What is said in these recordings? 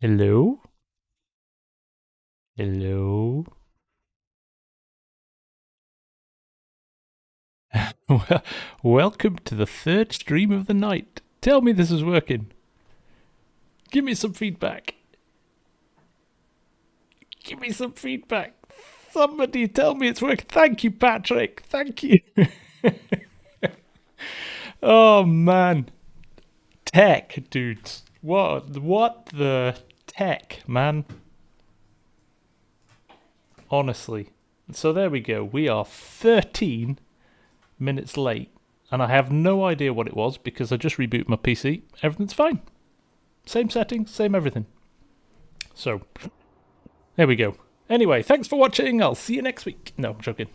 Hello? Hello? Well, welcome to the third stream of the night. Tell me this is working. Give me some feedback. Give me some feedback. Somebody tell me it's working. Thank you, Patrick. Thank you. Oh, man. Tech, dudes. What the tech, man? Honestly. So there we go. We are 13 minutes late. And I have no idea what it was because I just rebooted my PC. Everything's fine. Same settings, same everything. So, there we go. Anyway, thanks for watching. I'll see you next week. No, I'm joking.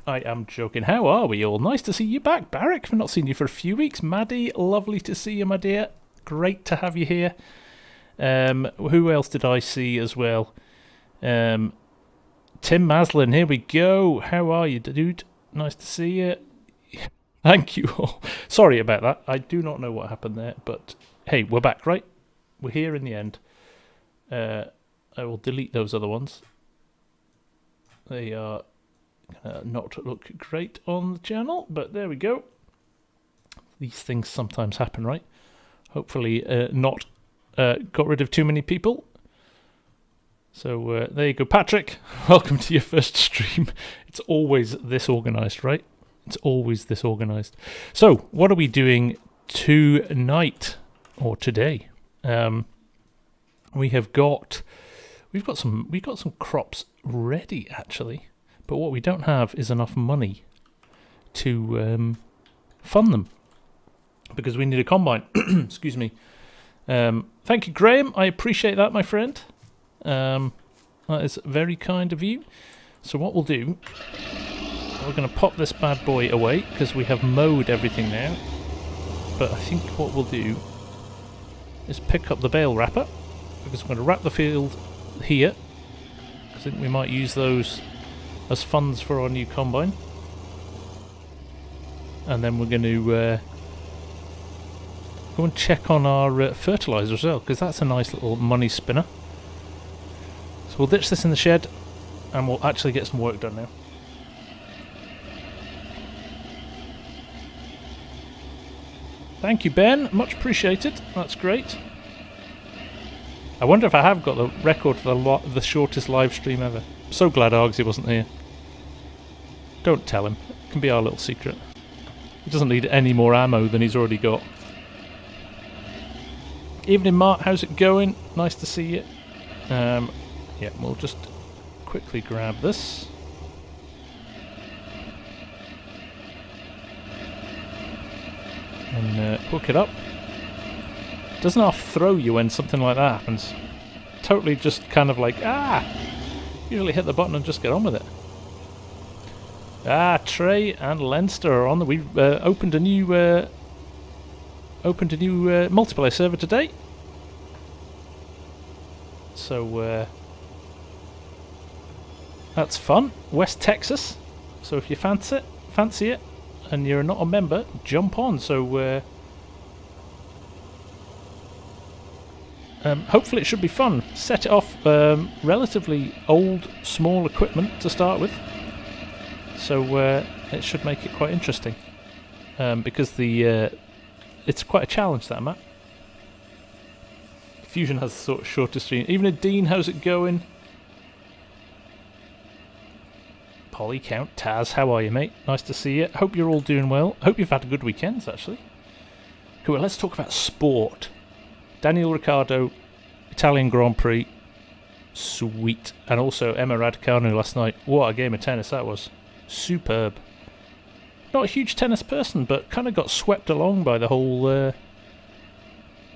I am joking. How are we all? Nice to see you back, Barrick. I've not seen you for a few weeks. Maddie, lovely to see you, my dear. Great to have you here. Who else did I see as well? Tim Maslin, here we go. How are you, dude? Nice to see you. Thank you all. Sorry about that. I do not know what happened there, but hey, we're back, right? We're here in the end. I will delete those other ones. They are not look great on the channel, but there we go. These things sometimes happen, right? Hopefully not got rid of too many people. So there you go, Patrick. Welcome to your first stream. It's always this organised, right? It's always this organised. So what are we doing tonight or today? We've got some crops ready actually, but what we don't have is enough money to fund them because we need a combine. Excuse me. Thank you, Graham. I appreciate that, my friend. That is very kind of you. So what we'll do, we're going to pop this bad boy away because we have mowed everything now. But I think what we'll do is pick up the bale wrapper because I'm going to wrap the field here. I think we might use those as funds for our new combine. And then we're going to go and check on our fertilizer as well because that's a nice little money spinner. So we'll ditch this in the shed and we'll actually get some work done now. Thank you, Ben. Much appreciated. That's great. I wonder if I have got the record for the shortest live stream ever. I'm so glad Argsy wasn't here. Don't tell him. It can be our little secret. He doesn't need any more ammo than he's already got. Evening, Mark. How's it going? Nice to see you. Yeah, we'll just quickly grab this. And hook it up. Doesn't half throw you when something like that happens. Totally just kind of like, usually hit the button and just get on with it. Trey and Leinster are on. We've opened a new multiplayer server today. So that's fun. West Texas. So if you fancy it, and you're not a member, jump on. So hopefully it should be fun. Set it off relatively old, small equipment to start with. So it should make it quite interesting. Because it's quite a challenge, that map. Fusion has a sort of shorter stream. Even a Dean, how's it going? Polycount, Taz, how are you, mate? Nice to see you. Hope you're all doing well. Hope you've had a good weekend, actually. Cool, let's talk about sport. Daniel Ricciardo, Italian Grand Prix. Sweet. And also Emma Raducanu last night. What a game of tennis that was. Superb. Not a huge tennis person, but kind of got swept along by the whole...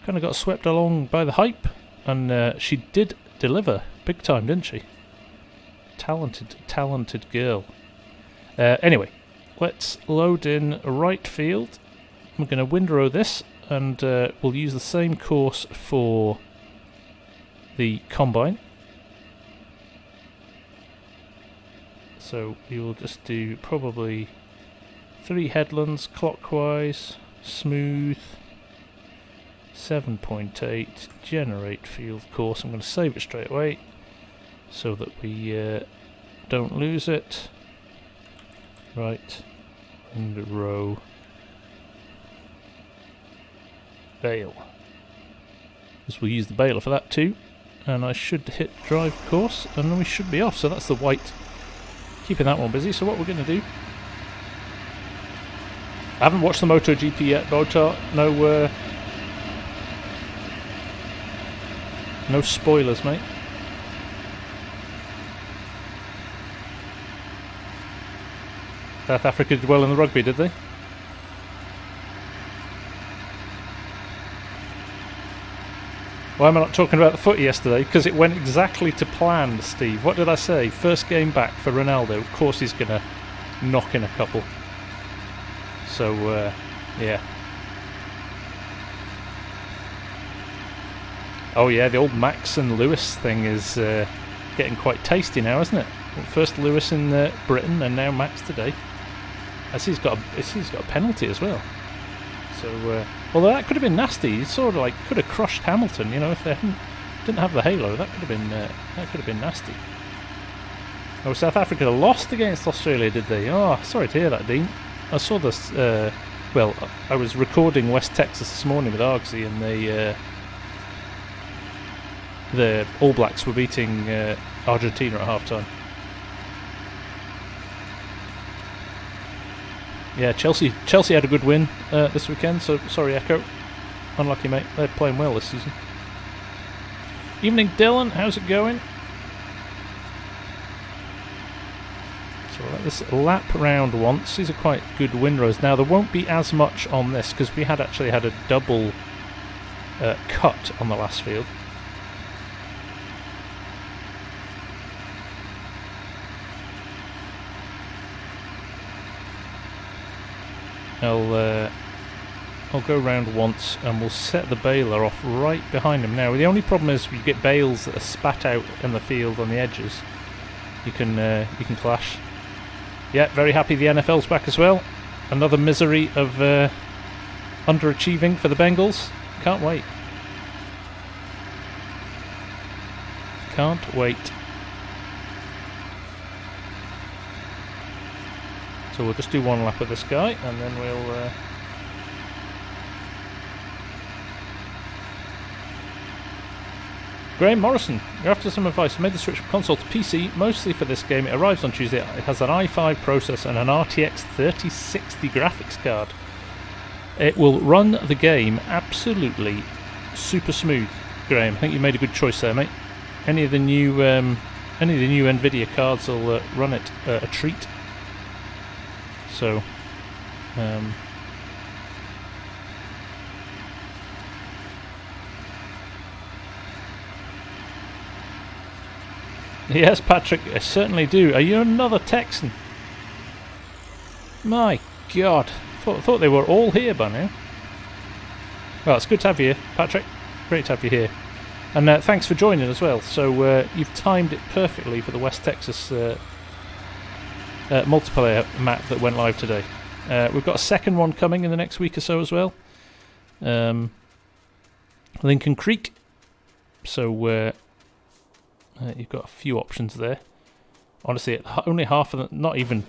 kind of got swept along by the hype. And she did deliver. Big time, didn't she? Talented girl. Anyway, let's load in right field. We're going to windrow this, and we'll use the same course for the combine. So we will just do probably 3 headlands clockwise, smooth, 7.8, generate field course. I'm going to save it straight away so that we don't lose it. Right, and row. Bale. Because we'll use the baler for that too. And I should hit drive course, and then we should be off. So that's the white, keeping that one busy. So what we're going to do... I haven't watched the MotoGP yet, Botar. No spoilers, mate. South Africa did well in the rugby, did they? Why am I not talking about the footy yesterday? Because it went exactly to plan, Steve. What did I say? First game back for Ronaldo. Of course he's going to knock in a couple. So, yeah. Oh yeah, the old Max and Lewis thing is getting quite tasty now, isn't it? Well, first Lewis in Britain, and now Max today. I see he's got a penalty as well. So, although that could have been nasty, he sort of like could have crushed Hamilton. You know, if they didn't have the halo, that could have been nasty. Oh, South Africa lost against Australia, did they? Oh, sorry to hear that, Dean. I saw this. Well, I was recording West Texas this morning with Argsy, and the All Blacks were beating Argentina at half-time. Yeah, Chelsea had a good win this weekend, so sorry Echo. Unlucky, mate. They're playing well this season. Evening, Dylan. How's it going? So we'll let this lap round once. These are quite good windrows. Now, there won't be as much on this, because we had actually had a double cut on the last field. I'll go round once and we'll set the baler off right behind him. Now the only problem is you get bales that are spat out in the field on the edges. You can clash. Yeah, very happy the NFL's back as well. Another misery of underachieving for the Bengals. Can't wait. Can't wait. So we'll just do one lap of this guy, and then we'll... Graham Morrison, you're after some advice. I made the switch from console to PC, mostly for this game. It arrives on Tuesday. It has an i5 processor and an RTX 3060 graphics card. It will run the game absolutely super smooth, Graham. I think you made a good choice there, mate. Any of the new Nvidia cards will run it a treat. So, yes, Patrick, I certainly do. Are you another Texan? My God, thought they were all here by now. Well, it's good to have you here, Patrick. Great to have you here. And thanks for joining as well. So you've timed it perfectly for the West Texas multiplayer map that went live today. We've got a second one coming in the next week or so as well. Lincoln Creek. So you've got a few options there. Honestly, only half of them, not even.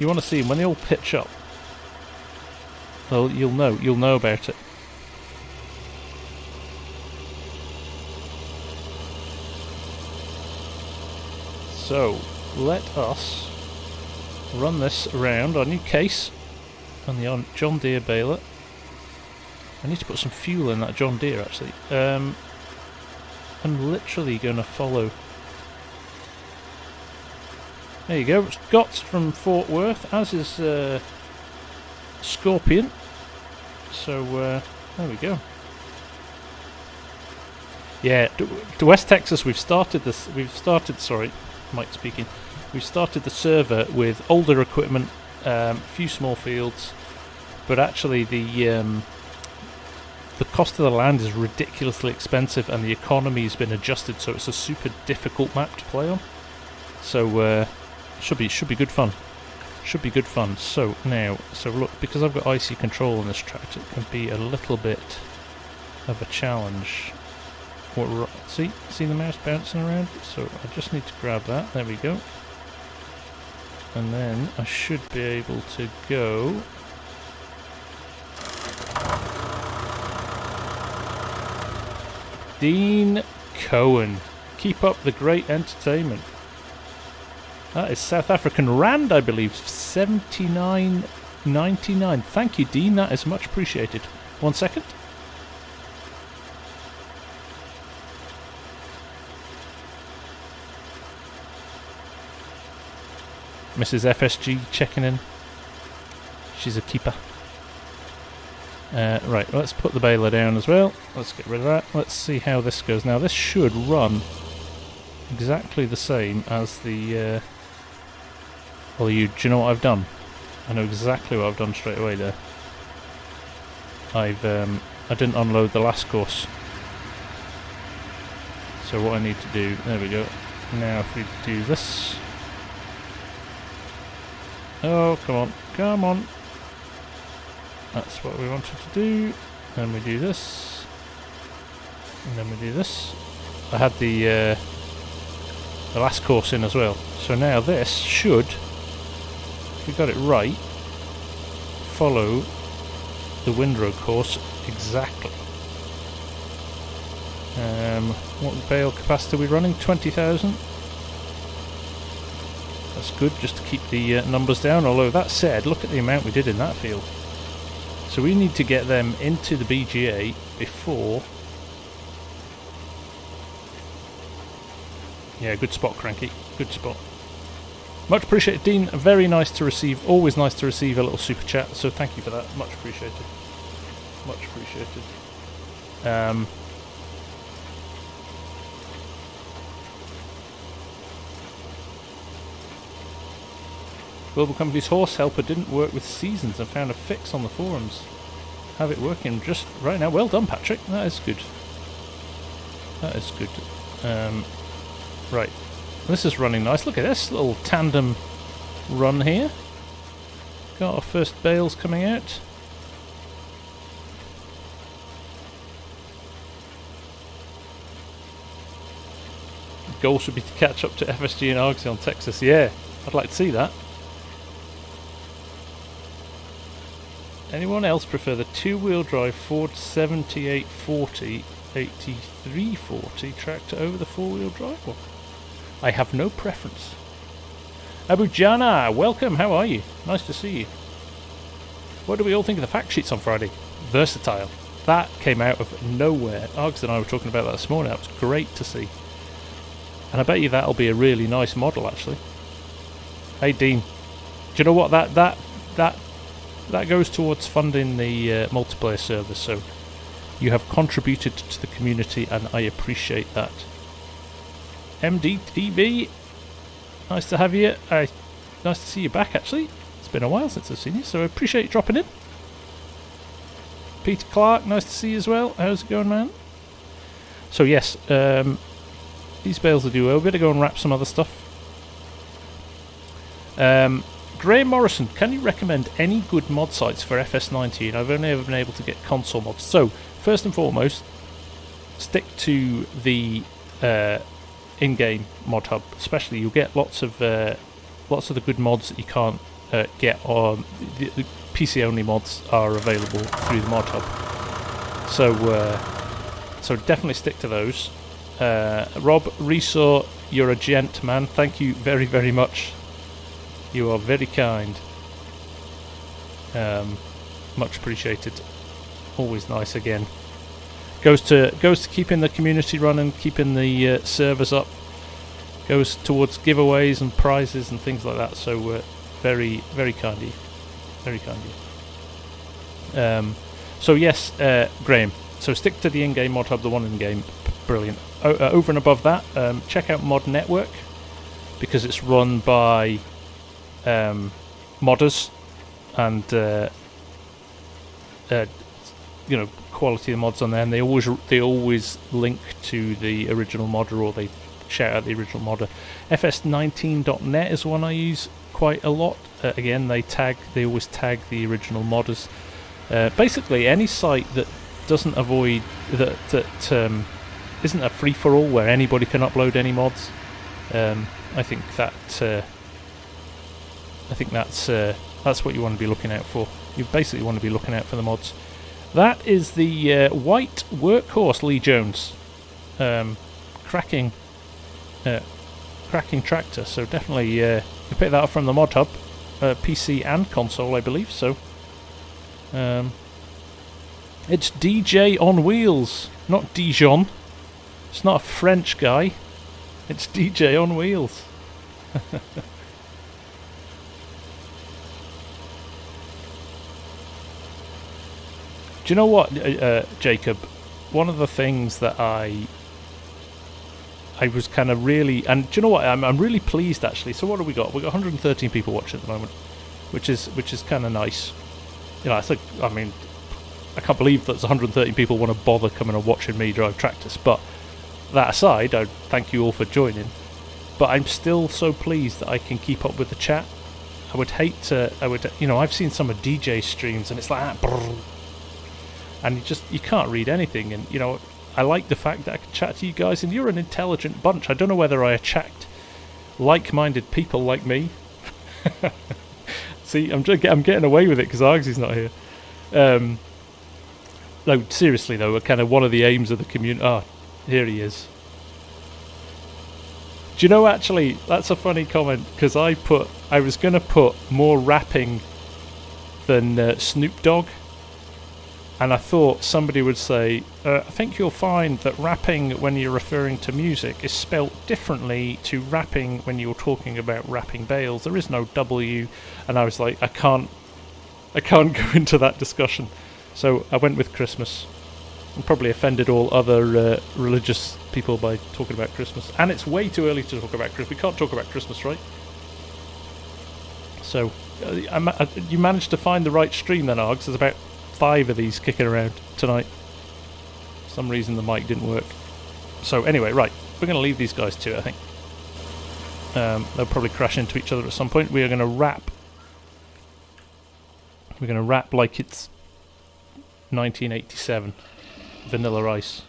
You want to see them when they all pitch up. Well, you'll know about it. So let us run this around our new case on the John Deere baler. I need to put some fuel in that John Deere actually. I'm literally going to follow. There you go. It's Gotts from Fort Worth, as is Scorpion. So there we go. Yeah, to West Texas we've started this. Sorry, Mike speaking. We've started the server with older equipment, few small fields, but actually the cost of the land is ridiculously expensive, and the economy has been adjusted, so it's a super difficult map to play on. So should be good fun. Should be good fun. So now, look, because I've got icy control on this tractor, it can be a little bit of a challenge. See the mouse bouncing around? So I just need to grab that. There we go. And then I should be able to go. Dean Cohen, keep up the great entertainment. That is South African Rand, I believe, 79.99. Thank you, Dean, that is much appreciated. 1 second. Mrs. FSG checking in. She's a keeper. Right, let's put the baler down as well. Let's get rid of that. Let's see how this goes. Now, this should run exactly the same as the... well, do you know what I've done? I know exactly what I've done straight away there. I didn't unload the last course. So what I need to do... There we go. Now, if we do this... Oh, come on, come on. That's what we wanted to do. Then we do this. And then we do this. I had the last course in as well. So now this should, if we got it right, follow the windrow course exactly. What bale capacity are we running? 20,000. That's good, just to keep the numbers down. Although that said, look at the amount we did in that field. So we need to get them into the BGA before... Yeah, good spot, Cranky. Good spot. Much appreciated, Dean. Very nice to receive. Always nice to receive a little super chat. So thank you for that. Much appreciated. Much appreciated. Global Company's horse helper didn't work with seasons and found a fix on the forums. Have it working just right now. Well done, Patrick. That is good. That is good. Right. This is running nice. Look at this little tandem run here. Got our first bales coming out. The goal should be to catch up to FSG and Argosy on Texas. Yeah, I'd like to see that. Anyone else prefer the two-wheel drive Ford 7840 8340 tractor over the four-wheel drive one? I have no preference. Abu Jana, welcome, how are you? Nice to see you. What do we all think of the fact sheets on Friday? Versatile. That came out of nowhere. Args and I were talking about that this morning. That was great to see. And I bet you that'll be a really nice model, actually. Hey, Dean. Do you know what? That goes towards funding the multiplayer server, so you have contributed to the community and I appreciate that. MDTV, nice to have you. Nice to see you back, actually. It's been a while since I've seen you, so I appreciate you dropping in. Peter Clark, nice to see you as well. How's it going, man? So yes, these bales will do well. We better go and wrap some other stuff. Graham Morrison, can you recommend any good mod sites for FS19? I've only ever been able to get console mods. So, first and foremost, stick to the in-game mod hub. Especially, you'll get lots of the good mods that you can't get on the PC-only mods are available through the mod hub. So definitely stick to those. Rob Resaw, you're a gent, man. Thank you very, very much. You are very kind. Much appreciated. Always nice again. Goes to keeping the community running, keeping the servers up. Goes towards giveaways and prizes and things like that. So very, very kind of you. Very kind of you. So yes, Graham. So stick to the in-game mod hub, the one in-game. Brilliant. Over and above that, check out Mod Network because it's run by modders and you know, quality of the mods on there, and they always link to the original modder, or they shout out the original modder. FS19.net is one I use quite a lot. Again, they always tag the original modders. Basically, any site that doesn't avoid that isn't a free for all where anybody can upload any mods. I think that's what you want to be looking out for. You basically want to be looking out for the mods. That is the white workhorse Lee Jones, cracking tractor. So definitely you pick that up from the mod hub, PC and console, I believe. So it's DJ on wheels, not Dijon. It's not a French guy. It's DJ on wheels. Do you know what, Jacob? One of the things that I was kind of really, and do you know what? I'm really pleased actually. So what have we got? We've got 113 people watching at the moment, which is kind of nice. You know, I mean, I can't believe that 130 people want to bother coming and watching me drive tractors. But that aside, I thank you all for joining. But I'm still so pleased that I can keep up with the chat. I would hate to. You know, I've seen some of DJ streams and it's like brrr, and you can't read anything. And you know, I like the fact that I can chat to you guys, and you're an intelligent bunch. I don't know whether I attract like-minded people like me. See, I'm getting away with it because Argsy's not here. No, seriously though, kind of one of the aims of the community. Ah, here he is. Do you know, actually, that's a funny comment because I was going to put more rapping than Snoop Dogg. And I thought somebody would say, I think you'll find that rapping when you're referring to music is spelt differently to rapping when you're talking about rapping bales. There is no W. And I was like, I can't go into that discussion. So I went with Christmas. And probably offended all other religious people by talking about Christmas. And it's way too early to talk about Christmas. We can't talk about Christmas, right? So you managed to find the right stream then, Args. There's about 5 of these kicking around tonight. For some reason the mic didn't work. So anyway, right, we're going to leave these guys to it, I think. They'll probably crash into each other at some point. We are going to rap. We're going to rap like it's 1987. Vanilla Ice.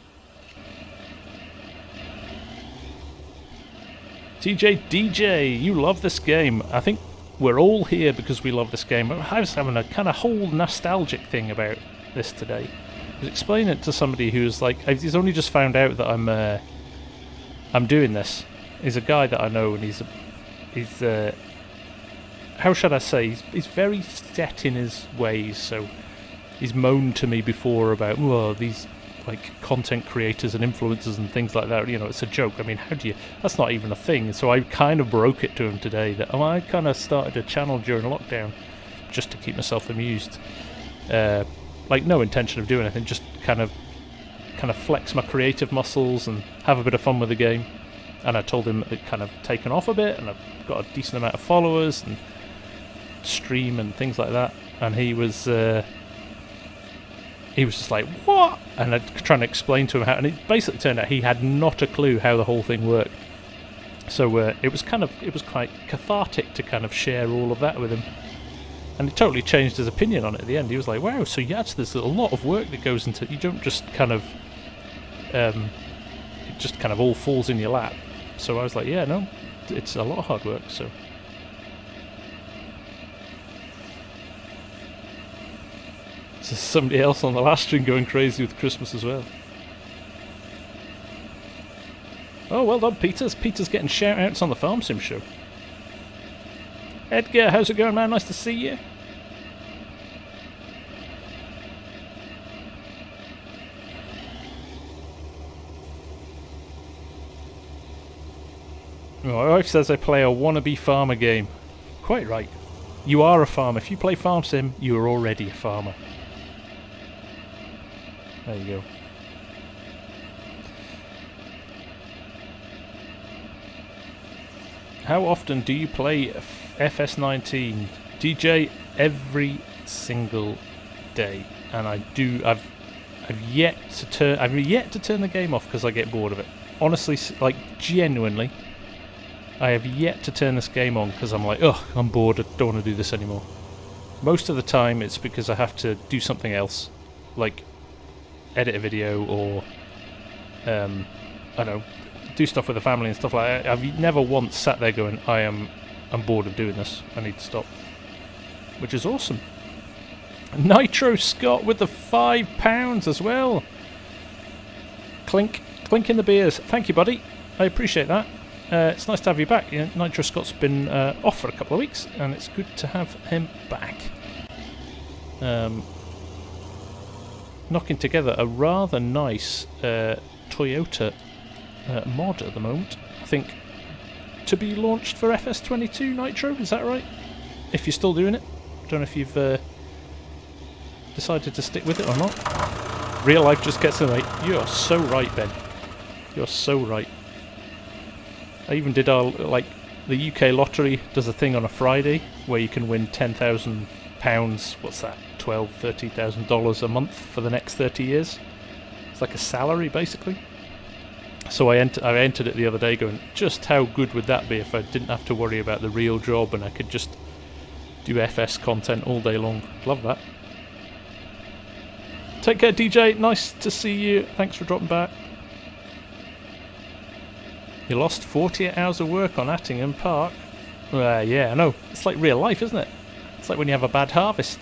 DJ, you love this game. I think we're all here because we love this game. I was having a kind of whole nostalgic thing about this today. I was explaining it to somebody who's like, he's only just found out that I'm doing this. He's a guy that I know, and he's how should I say? He's very set in his ways. So he's moaned to me before about, well, these like content creators and influencers and things like that. You know, it's a joke. I mean, that's not even a thing. So I kind of broke it to him today that I kind of started a channel during lockdown just to keep myself amused. Like no intention of doing anything, just kind of flex my creative muscles and have a bit of fun with the game. And I told him it kind of taken off a bit, and I've got a decent amount of followers and stream and things like that. And he was just like, what? And I'm trying to explain to him how, and it basically turned out he had not a clue how the whole thing worked. So it was quite cathartic to kind of share all of that with him. And it totally changed his opinion on it at the end. He was like, wow, so yes, there's a lot of work that goes into it. You don't just kind of, it just kind of all falls in your lap. So I was like, yeah, no, it's a lot of hard work, so. So somebody else on the last stream going crazy with Christmas as well. Oh, well done, Peters. Peter's getting shout-outs on the Farm Sim show. Edgar, how's it going, man? Nice to see you. My wife says I play a wannabe farmer game. Quite right. You are a farmer. If you play Farm Sim, you are already a farmer. There you go. How often do you play FS19? DJ every single day, and I've yet to turn the game off because I get bored of it. Honestly, like genuinely, I have yet to turn this game on because I'm like, ugh, I'm bored. I don't want to do this anymore. Most of the time, it's because I have to do something else, like edit a video or I don't know, do stuff with the family and stuff like that, I've never once sat there going, I'm bored of doing this, I need to stop. Which is awesome. Nitro Scott with the £5 as well. Clink in the beers. Thank you, buddy. I appreciate that. It's nice to have you back. Nitro Scott's been off for a couple of weeks, and it's good to have him back. Knocking together a rather nice Toyota mod at the moment. I think to be launched for FS22 Nitro, is that right? If you're still doing it. Don't know if you've decided to stick with it or not. Real life just gets in the way. You are so right, Ben. You're so right. I even did like the UK lottery does a thing on a Friday where you can win £10,000. What's that? $13,000 a month for the next 30 years. It's like a salary basically. So I entered it the other day, going, just how good would that be if I didn't have to worry about the real job and I could just do FS content all day long. Love that. Take care, DJ. Nice to see you. Thanks for dropping back. You lost 48 hours of work on Attingham Park. Yeah, I know. It's like real life, isn't it? It's like when you have a bad harvest.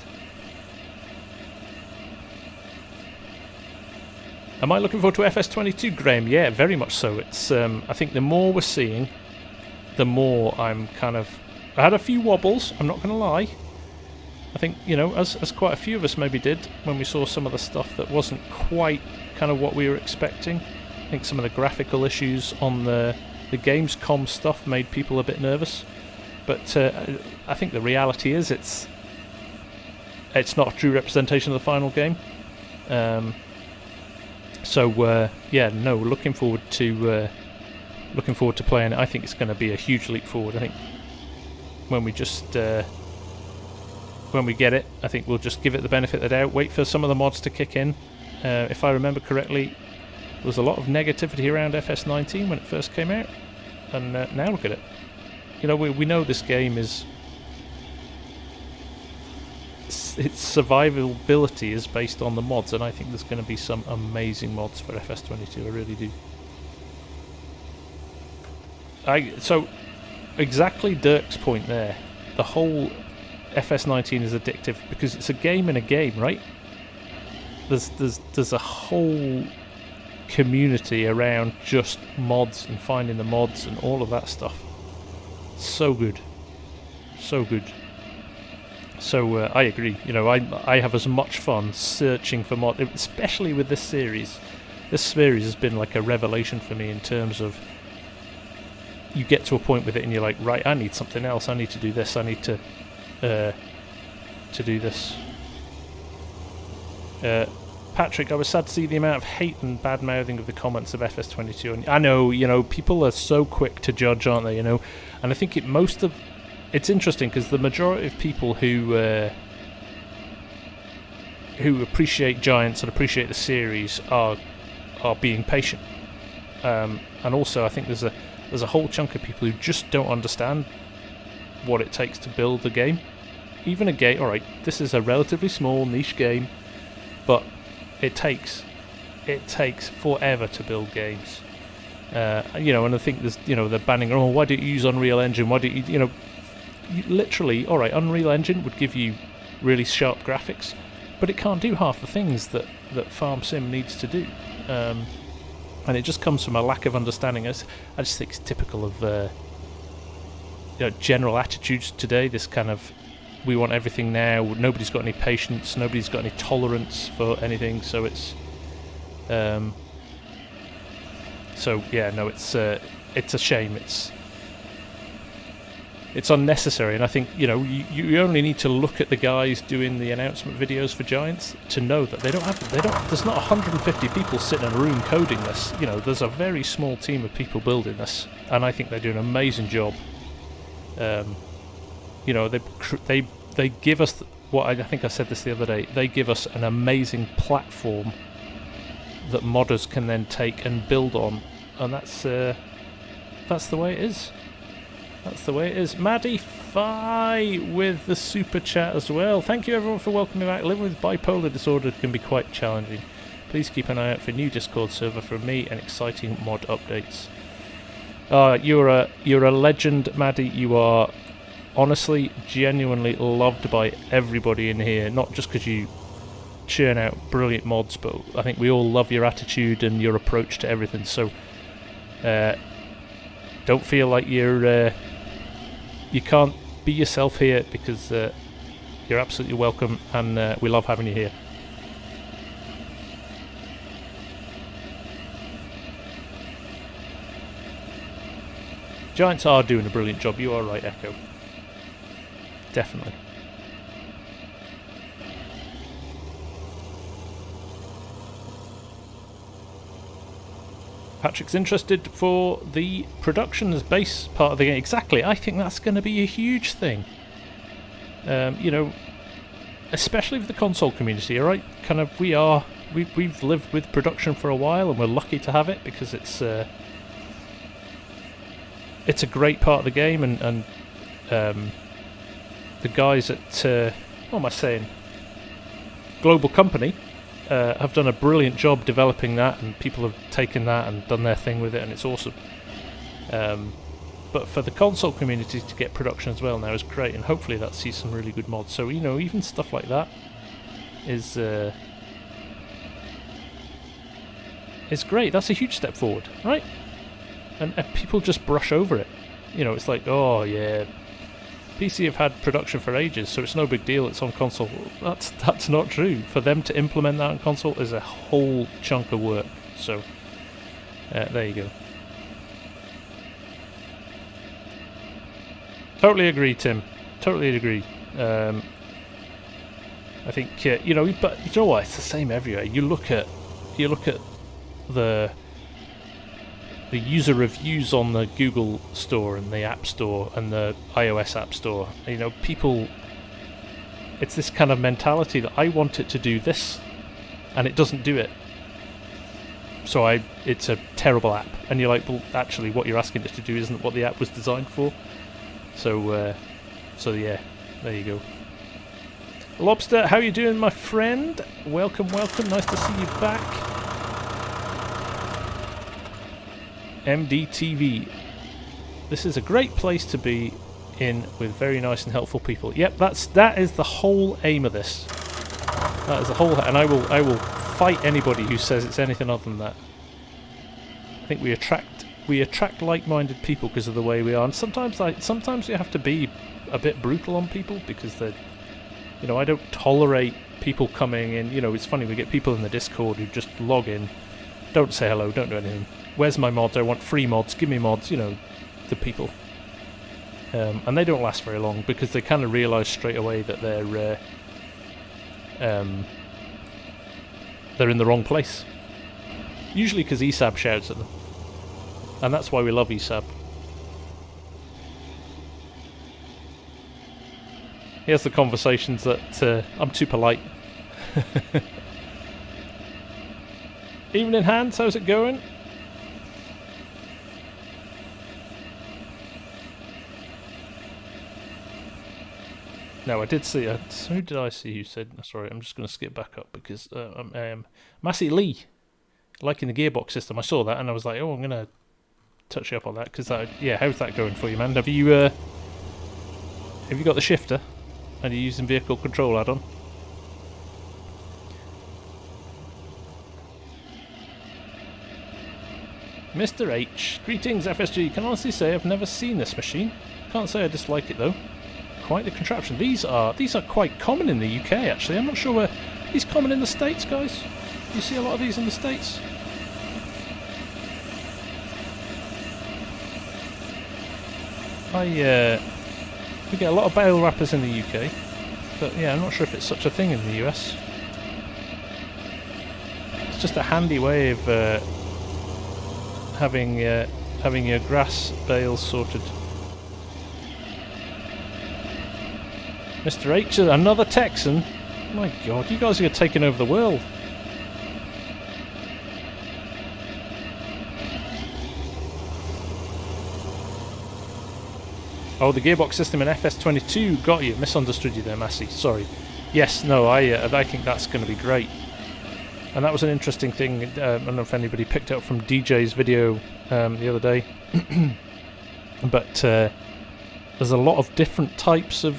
Am I looking forward to FS22, Graham? Yeah, very much so. It's I think the more we're seeing, the more I'm kind of... I had a few wobbles, I'm not going to lie. I think, you know, as quite a few of us maybe did when we saw some of the stuff that wasn't quite kind of what we were expecting. I think some of the graphical issues on the Gamescom stuff made people a bit nervous. But I think the reality is it's not a true representation of the final game. Yeah, no, looking forward to playing it. I think it's going to be a huge leap forward. I think when we get it, I think we'll just give it the benefit of the doubt, wait for some of the mods to kick in. If I remember correctly, there was a lot of negativity around FS19 when it first came out, and now look at it. You know, we know this game is... its survivability is based on the mods, and I think there's going to be some amazing mods for FS22, I really do. So, exactly Dirk's point there, the whole FS19 is addictive because it's a game in a game, right? There's a whole community around just mods and finding the mods and all of that stuff. So good. So good. So I agree. You know, I have as much fun searching for mods, especially with this series. This series has been like a revelation for me in terms of you get to a point with it and you're like, right, I need something else. I need to do this. I need to do this. Patrick, I was sad to see the amount of hate and bad mouthing of the comments of FS22. And I know, you know, people are so quick to judge, aren't they? You know, and I think it's interesting because the majority of people who appreciate Giants and appreciate the series are being patient, and also I think there's a whole chunk of people who just don't understand what it takes to build a game. Even a game, alright, this is a relatively small niche game, but it takes forever to build games. You know, and I think there's, you know, they're banning, oh, why don't you use Unreal Engine? Why don't you know, literally, alright, Unreal Engine would give you really sharp graphics, but it can't do half the things that Farm Sim needs to do. And it just comes from a lack of understanding. I just think it's typical of you know, general attitudes today. This kind of, we want everything now. Nobody's got any patience. Nobody's got any tolerance for anything. So it's, so yeah, no, it's a shame. It's unnecessary, and I think, you know, you only need to look at the guys doing the announcement videos for Giants to know that there's not 150 people sitting in a room coding this. You know, there's a very small team of people building this, and I think they do an amazing job. You know, they give us what I think I said this the other day. They give us an amazing platform that modders can then take and build on, and that's the way it is. That's the way it is. Maddie Fi with the super chat as well. Thank you everyone for welcoming me back. Living with bipolar disorder can be quite challenging. Please keep an eye out for new Discord server from me and exciting mod updates. You're a legend, Maddie. You are honestly, genuinely loved by everybody in here. Not just because you churn out brilliant mods, but I think we all love your attitude and your approach to everything. So don't feel like you can't be yourself here, because you're absolutely welcome, and we love having you here. Giants are doing a brilliant job. You are right, Echo. Definitely. Patrick's interested for the production as base part of the game. Exactly. I think that's going to be a huge thing. You know, especially with the console community, alright? Kind of, we've lived with production for a while, and we're lucky to have it, because it's a great part of the game, and the guys at what am I saying? Global Company have done a brilliant job developing that, and people have taken that and done their thing with it, and it's awesome. But for the console community to get production as well now is great, and hopefully that sees some really good mods. So, you know, even stuff like that is great. That's a huge step forward, right? And people just brush over it. You know, it's like, oh yeah, PC have had production for ages, so it's no big deal, it's on console. That's not true. For them to implement that on console is a whole chunk of work. So there you go. Totally agree, Tim. Totally agree. I think you know, but you know what? It's the same everywhere. You look at the user reviews on the Google Store and the App Store and the iOS App Store. You know, people, it's this kind of mentality that I want it to do this, and it doesn't do it. So it's a terrible app. And you're like, well, actually, what you're asking it to do isn't what the app was designed for. So yeah, there you go. Lobster, how you doing, my friend? Welcome, welcome. Nice to see you back. MDTV. This is a great place to be in with very nice and helpful people. Yep, that is the whole aim of this. That is the whole, and I will fight anybody who says it's anything other than that. I think we attract like-minded people because of the way we are, and sometimes you have to be a bit brutal on people, because they're, you know, I don't tolerate people coming in. You know, it's funny, we get people in the Discord who just log in, don't say hello, don't do anything. Where's my mods? I want free mods. Give me mods. You know, the people. And they don't last very long, because they kind of realise straight away that they're in the wrong place. Usually because ESAB shouts at them. And that's why we love ESAB. Here's the conversations that I'm too polite. Evening, Hans. How's it going? No, I did see. Who did I see who said? Sorry, I'm just going to skip back up, because Massey Lee liking the gearbox system. I saw that and I was like, oh, I'm going to touch you up on that, because yeah, how's that going for you, man? Have you got the shifter? And you're using vehicle control add-on? Mr. H, greetings FSG. Can honestly say I've never seen this machine. Can't say I dislike it though. Quite the contraption. These are quite common in the UK actually. I'm not sure where these common in the States, guys. You see a lot of these in the States? We get a lot of bale wrappers in the UK, but yeah, I'm not sure if it's such a thing in the US. It's just a handy way of having your grass bales sorted. Mr. H, another Texan? My god, you guys are taking over the world. Oh, the gearbox system in FS22 got you. Misunderstood you there, Massey. Sorry. Yes, no, I think that's going to be great. And that was an interesting thing. I don't know if anybody picked up from DJ's video the other day, but there's a lot of different types of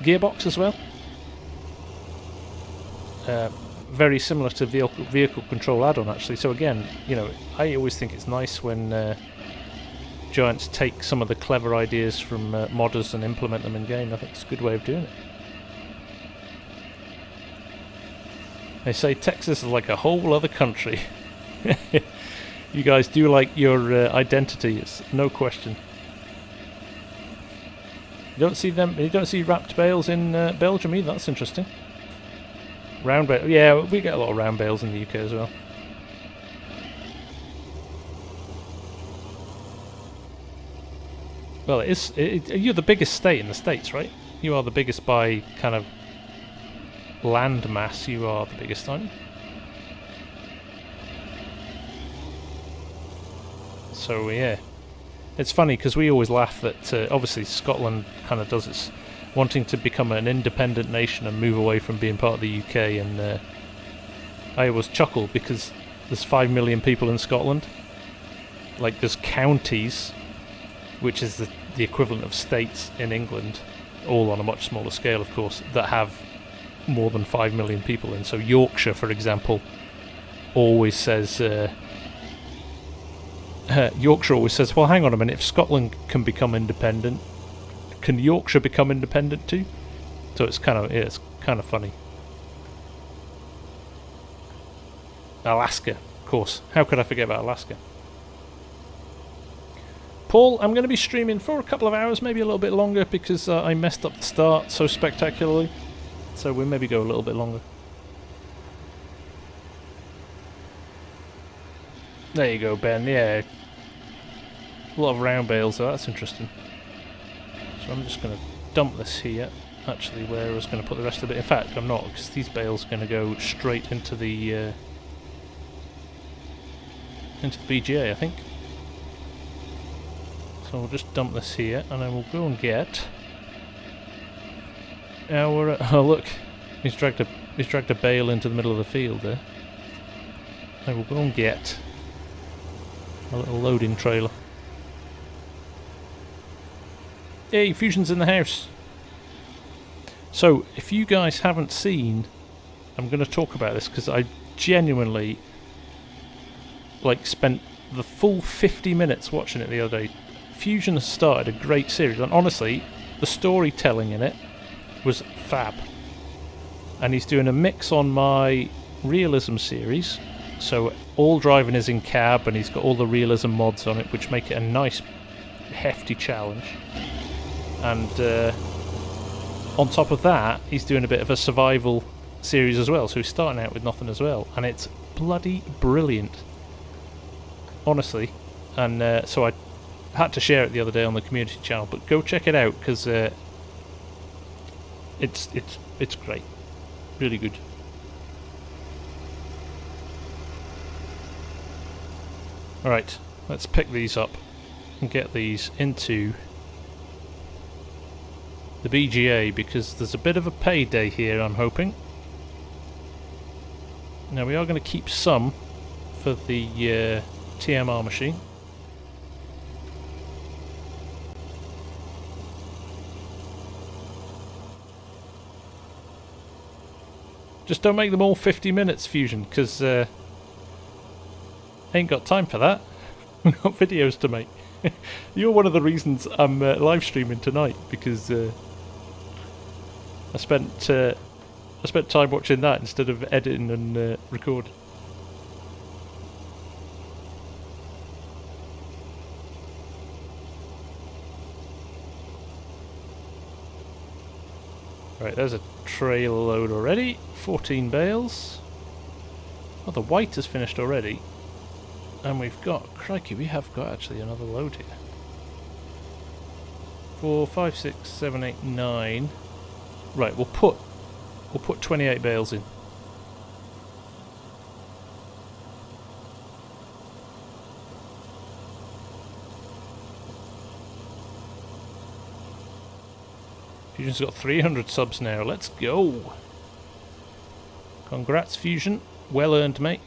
gearbox as well. Very similar to vehicle control add-on, actually. So again, you know, I always think it's nice when Giants take some of the clever ideas from modders and implement them in game. I think it's a good way of doing it. They say Texas is like a whole other country. You guys do like your identity, it's no question. You don't see them. You don't see wrapped bales in Belgium either. That's interesting. Round bale, yeah, we get a lot of round bales in the UK as well. Well, you're the biggest state in the States, right? You are the biggest by kind of land mass. You are the biggest, aren't you? So yeah, it's funny because we always laugh that obviously Scotland kind of does its wanting to become an independent nation and move away from being part of the UK, and I always chuckle because there's 5 million people in Scotland. Like, there's counties, which is the equivalent of states in England, all on a much smaller scale, of course, that have more than 5 million people in. So Yorkshire, for example, always says Yorkshire always says, well, hang on a minute, if Scotland can become independent, can Yorkshire become independent too? So it's kind of funny. Alaska, of course. How could I forget about Alaska? Paul, I'm going to be streaming for a couple of hours, maybe a little bit longer, because I messed up the start so spectacularly. So we'll maybe go a little bit longer. There you go, Ben. Yeah. A lot of round bales, so that's interesting. So I'm just going to dump this here, actually, where I was going to put the rest of it. In fact, I'm not, because these bales are going to go straight into the BGA, I think. So we'll just dump this here, and then we'll go and get our... oh look, he's dragged a bale into the middle of the field there. I will go and get a little loading trailer. Hey, Fusion's in the house. So, if you guys haven't seen, I'm going to talk about this because I genuinely spent the full 50 minutes watching it the other day. Fusion has started a great series, and honestly, the storytelling in it was fab. And he's doing a mix on my realism series, so all driving is in cab, and he's got all the realism mods on it, which make it a nice, hefty challenge. And on top of that, he's doing a bit of a survival series as well, so he's starting out with nothing as well, and it's bloody brilliant, honestly. And so I had to share it the other day on the community channel, but go check it out because it's great, really good. All right, let's pick these up and get these into the BGA, because there's a bit of a payday here, I'm hoping. Now we are going to keep some for the TMR machine. Just don't make them all 50 minutes, Fusion, because ain't got time for that. We've got videos to make. You're one of the reasons I'm live streaming tonight, because I spent time watching that instead of editing and recording. Right, there's a trailer load already. 14 bales. Oh, the white has finished already. And we've got, crikey, we have got actually another load here. 4, 5, 6, 7, 8, 9. Right, we'll put 28 bales in. Fusion's got 300 subs now. Let's go. Congrats, Fusion. Well earned, mate.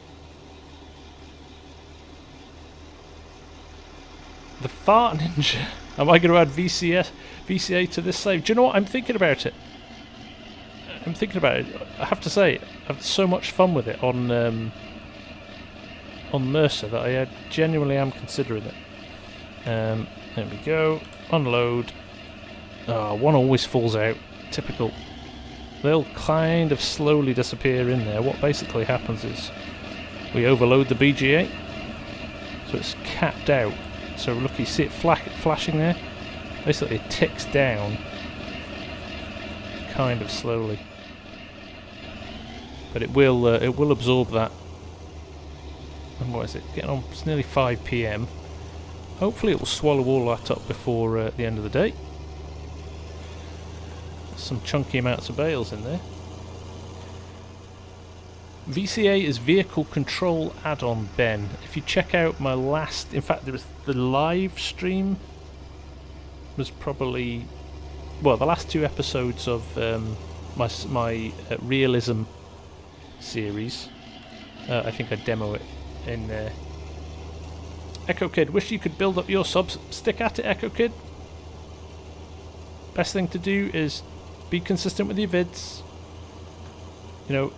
The Fart Ninja. Am I going to add VCA to this save? Do you know what? I'm thinking about it. I have to say, I've had so much fun with it on Mercer that I genuinely am considering it. There we go. Unload. One always falls out. Typical. They'll kind of slowly disappear in there. What basically happens is we overload the BGA, so it's capped out. So look, you see it flashing there? Basically it ticks down kind of slowly. But it will absorb that. And what is it? Getting on, it's nearly 5 PM. Hopefully it will swallow all that up before the end of the day. Some chunky amounts of bales in there. VCA is Vehicle Control Add-on, Ben. If you check out my last... In fact, there was the live stream was probably... Well, the last 2 episodes of my Realism series. I think I demo it in there. Echo Kid, wish you could build up your subs. Stick at it, Echo Kid. Best thing to do is be consistent with your vids. You know,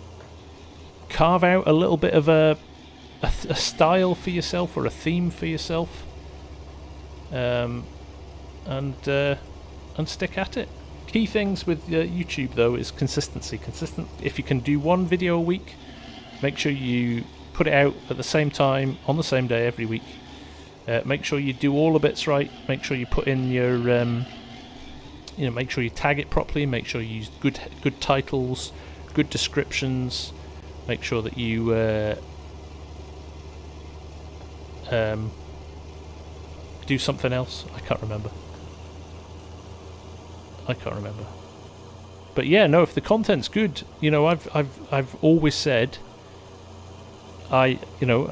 carve out a little bit of a style for yourself or a theme for yourself, and stick at it. Key things with YouTube though is consistency. If you can do 1 video a week, make sure you put it out at the same time on the same day every week. Make sure you do all the bits right. Make sure you put in your make sure you tag it properly. Make sure you use good titles, good descriptions. Make sure that you do something else. I can't remember. But yeah, no. If the content's good, you know, I've always said, and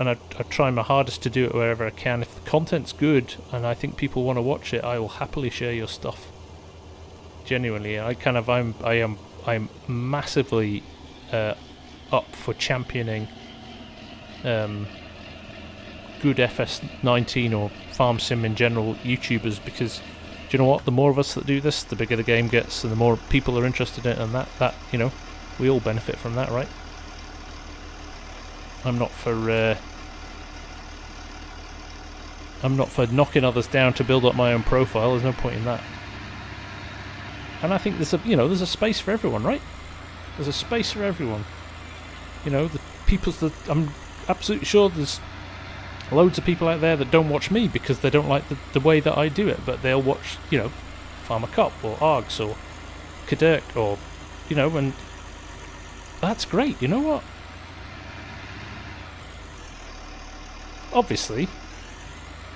I try my hardest to do it wherever I can. If the content's good and I think people want to watch it, I will happily share your stuff. Genuinely, I am massively up for championing good FS19 or farm sim in general YouTubers, because do you know what? The more of us that do this, the bigger the game gets, and the more people are interested in it, and that you know, we all benefit from that, right? I'm not for knocking others down to build up my own profile. There's no point in that. And I think there's a space for everyone, right? There's a space for everyone. You know, I'm absolutely sure there's loads of people out there that don't watch me because they don't like the way that I do it, but they'll watch, you know, Farmer Cop or Args or Kadirk or, you know, and that's great. You know what? Obviously,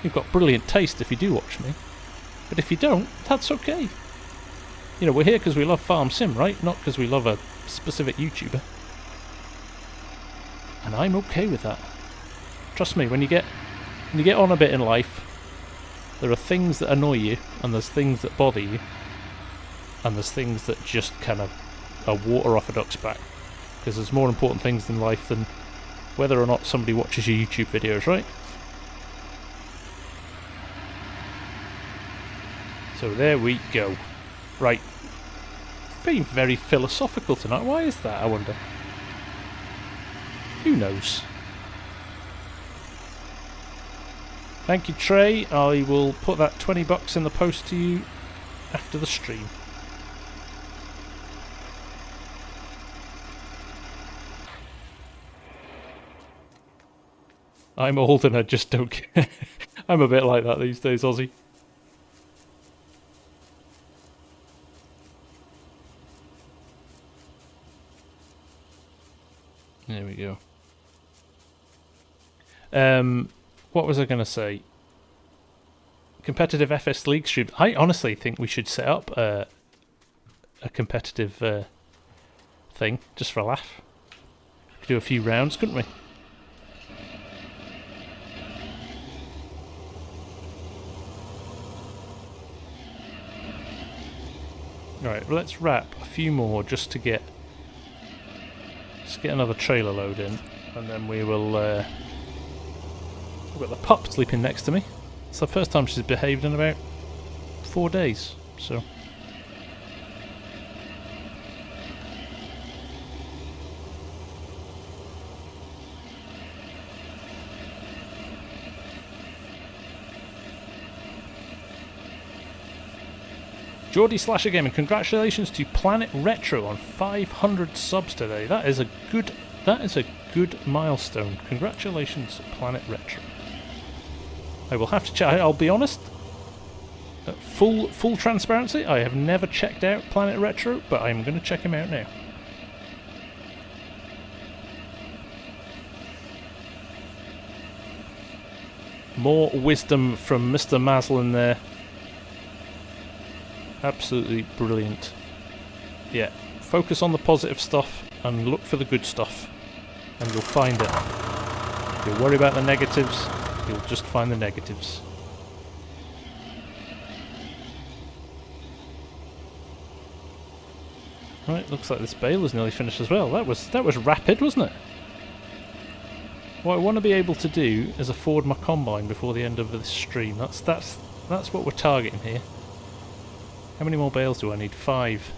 you've got brilliant taste if you do watch me, but if you don't, that's okay. You know, we're here because we love Farm Sim, right? Not because we love a specific YouTuber. And I'm okay with that. Trust me, when you get on a bit in life, there are things that annoy you, and there's things that bother you, and there's things that just kind of are water off a duck's back. Because there's more important things in life than whether or not somebody watches your YouTube videos, right? So there we go. Right. Being very philosophical tonight. Why is that, I wonder? Who knows? Thank you, Trey. I will put that $20 in the post to you after the stream. I'm old and I just don't care. I'm a bit like that these days, Ozzy. There we go. What was I going to say? Competitive FS League stream. I honestly think we should set up a competitive thing, just for a laugh. Could do a few rounds, couldn't we? Right, well, let's wrap a few more just to get... Let's get another trailer load in. And then we will... we've got the pup sleeping next to me. It's the first time she's behaved in about 4 days, so... Geordie Slasher Gaming, congratulations to Planet Retro on 500 subs today. That is a good milestone. Congratulations, Planet Retro. I will have to check. I'll be honest. Full transparency. I have never checked out Planet Retro, but I'm going to check him out now. More wisdom from Mr. Maslin there. Absolutely brilliant. Yeah, focus on the positive stuff and look for the good stuff, and you'll find it. If you worry about the negatives, you'll just find the negatives. Right, looks like this bale is nearly finished as well. That was rapid, wasn't it? What I want to be able to do is afford my combine before the end of this stream. That's what we're targeting here. How many more bales do I need? 5.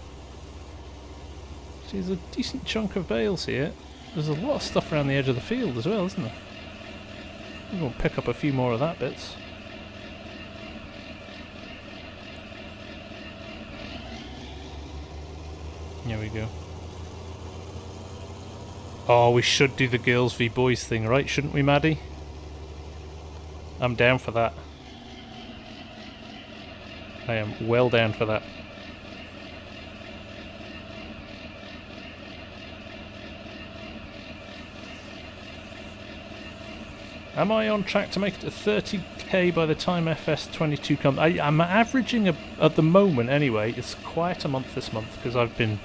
See, there's a decent chunk of bales here. There's a lot of stuff around the edge of the field as well, isn't there? I'm going to pick up a few more of that bits. There we go. Oh, we should do the girls v boys thing, right? Shouldn't we, Maddie? I'm down for that. I am well down for that. Am I on track to make it to 30k by the time FS19 comes? I'm averaging, at the moment anyway, it's quite a month this month because I've been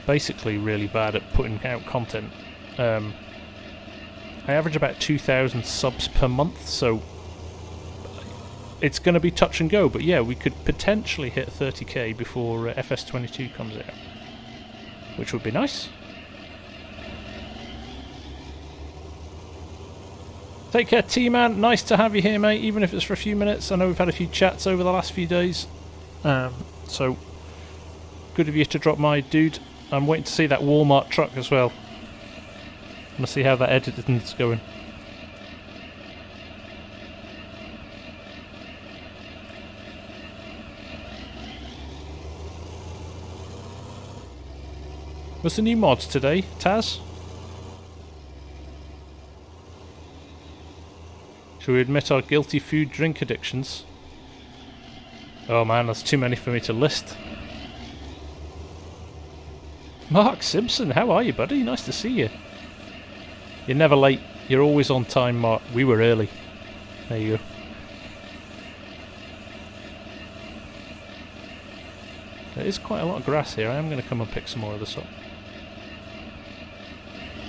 basically really bad at putting out content. I average about 2,000 subs per month, so it's going to be touch and go, but yeah, we could potentially hit 30k before FS22 comes out, which would be nice. Take care, T-Man. Nice to have you here, mate, even if it's for a few minutes. I know we've had a few chats over the last few days, so good of you to drop my dude. I'm waiting to see that Walmart truck as well. I'm going to see how that editing's going. What's the new mods today, Taz? Should we admit our guilty food drink addictions? Oh man, there's too many for me to list. Mark Simpson, how are you, buddy? Nice to see you. You're never late. You're always on time, Mark. We were early. There you go. There is quite a lot of grass here. I am going to come and pick some more of this up.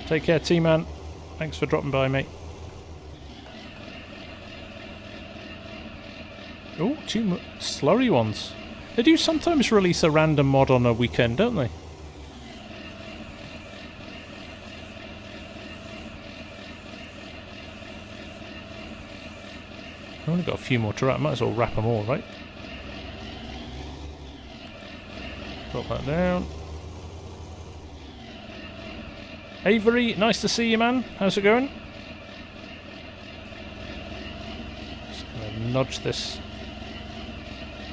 Take care, T-Man. Thanks for dropping by, mate. Oh, 2 slurry ones. They do sometimes release a random mod on a weekend, don't they? I've only got a few more to wrap. Might as well wrap them all, right? Drop that down. Avery, nice to see you, man. How's it going? Just gonna nudge this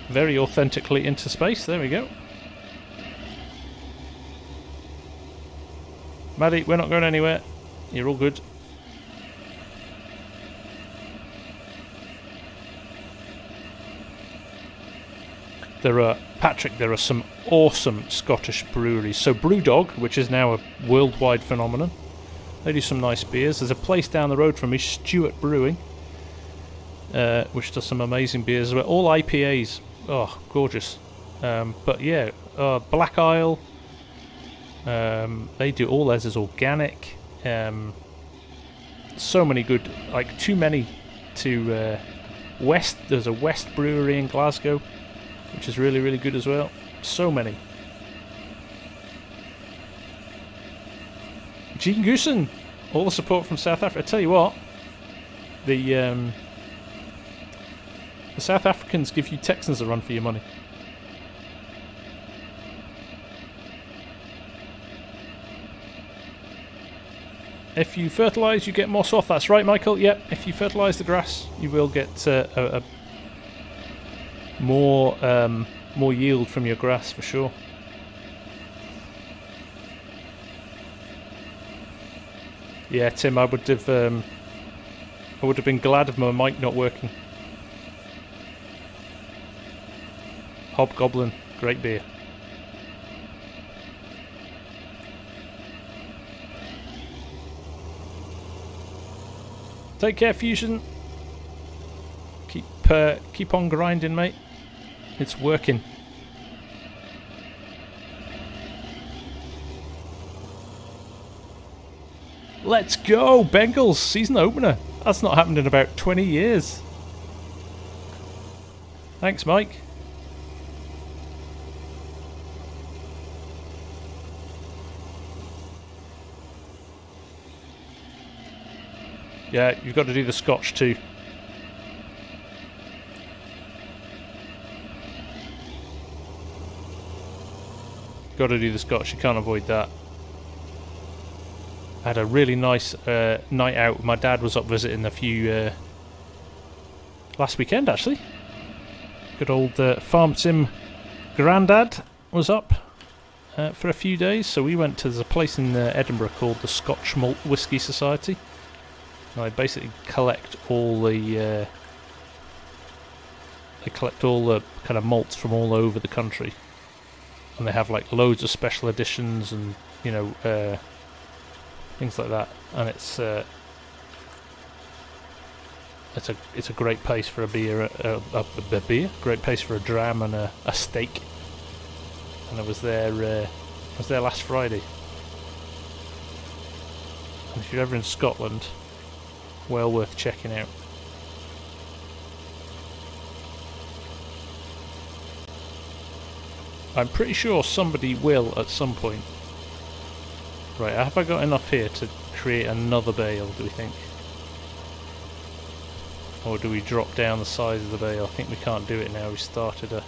very authentically into space. There we go. Maddie, we're not going anywhere. You're all good. Patrick, there are some awesome Scottish breweries. So Brewdog, which is now a worldwide phenomenon, they do some nice beers. There's a place down the road from me, Stewart Brewing, which does some amazing beers as well. All IPAs. Oh, gorgeous. But yeah, Black Isle, they do all theirs is organic. So many good, like too many to West. There's a West Brewery in Glasgow, which is really, really good as well. So many. Gene Goosen, All the support from South Africa. I tell you what, the South Africans give you Texans a run for your money. If you fertilise, you get more swath. That's right, Michael. Yep. If you fertilise the grass, you will get more yield from your grass for sure. Yeah, Tim, I would have been glad of my mic not working. Hobgoblin, great beer. Take care, Fusion. Keep on grinding, mate. It's working. Let's go, Bengals season opener. That's not happened in about 20 years. Thanks, Mike. Yeah, you've got to do the Scotch too. Got to do the Scotch, you can't avoid that. I had a really nice night out. My dad was up visiting a few last weekend actually. Good old Farm Sim Grandad was up for a few days, so we went to there's a place in Edinburgh called the Scotch Malt Whisky Society. And I basically collect all the kind of malts from all over the country, and they have like loads of special editions and things like that. And it's a great place for a beer, great place for a dram and a steak. And I was there last Friday. And if you're ever in Scotland, well worth checking out. I'm pretty sure somebody will at some point. Right, have I got enough here to create another bale, do we think? Or do we drop down the size of the bale? I think we can't do it now, we started a...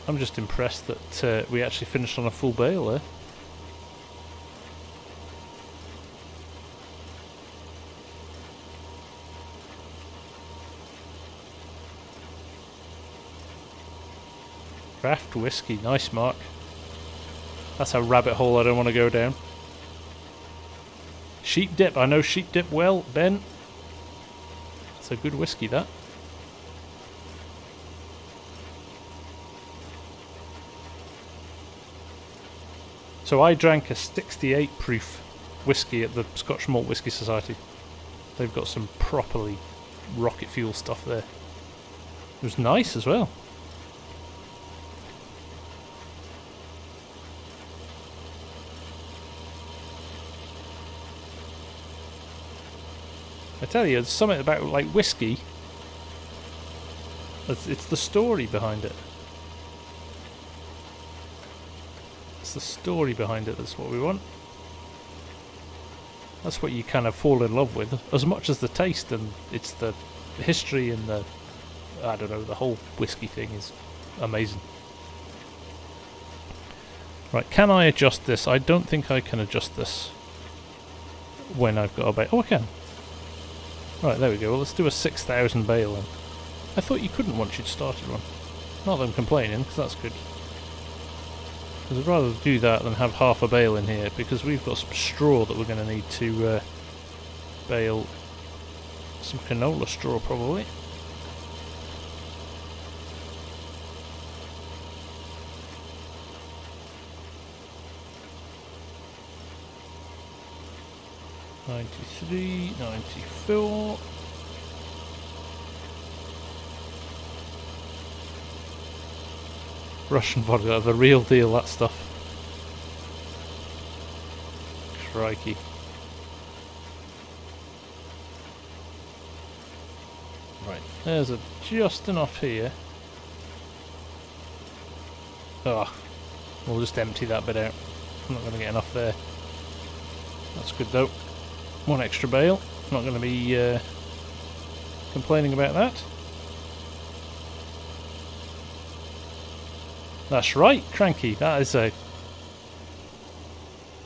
I'm just impressed that we actually finished on a full bale there. Craft whiskey, nice, Mark. That's a rabbit hole I don't want to go down. Sheep dip, I know sheep dip well, Ben. That's a good whiskey, that. So I drank a 68 proof whiskey at the Scotch Malt Whisky Society. They've got some properly rocket fuel stuff there. It was nice as well. I tell you, there's something about like whiskey. It's the story behind it. It's the story behind it that's what we want. That's what you kind of fall in love with, as much as the taste, and it's the history and the, I don't know, the whole whiskey thing is amazing. Right, can I adjust this? I don't think I can adjust this when I've got a bale. Oh, I can. Right, there we go. Well, let's do a 6,000 bale then. I thought you couldn't once you'd started one. Not that I'm complaining, because that's good. Because I'd rather do that than have half a bale in here, because we've got some straw that we're going to need to bale some canola straw, probably. $93, $94. Russian vodka, the real deal, that stuff. Crikey. Right, there's just enough here. Oh, we'll just empty that bit out. I'm not going to get enough there. That's good though. One extra bale. I'm not going to be complaining about that. That's right, Cranky. That is a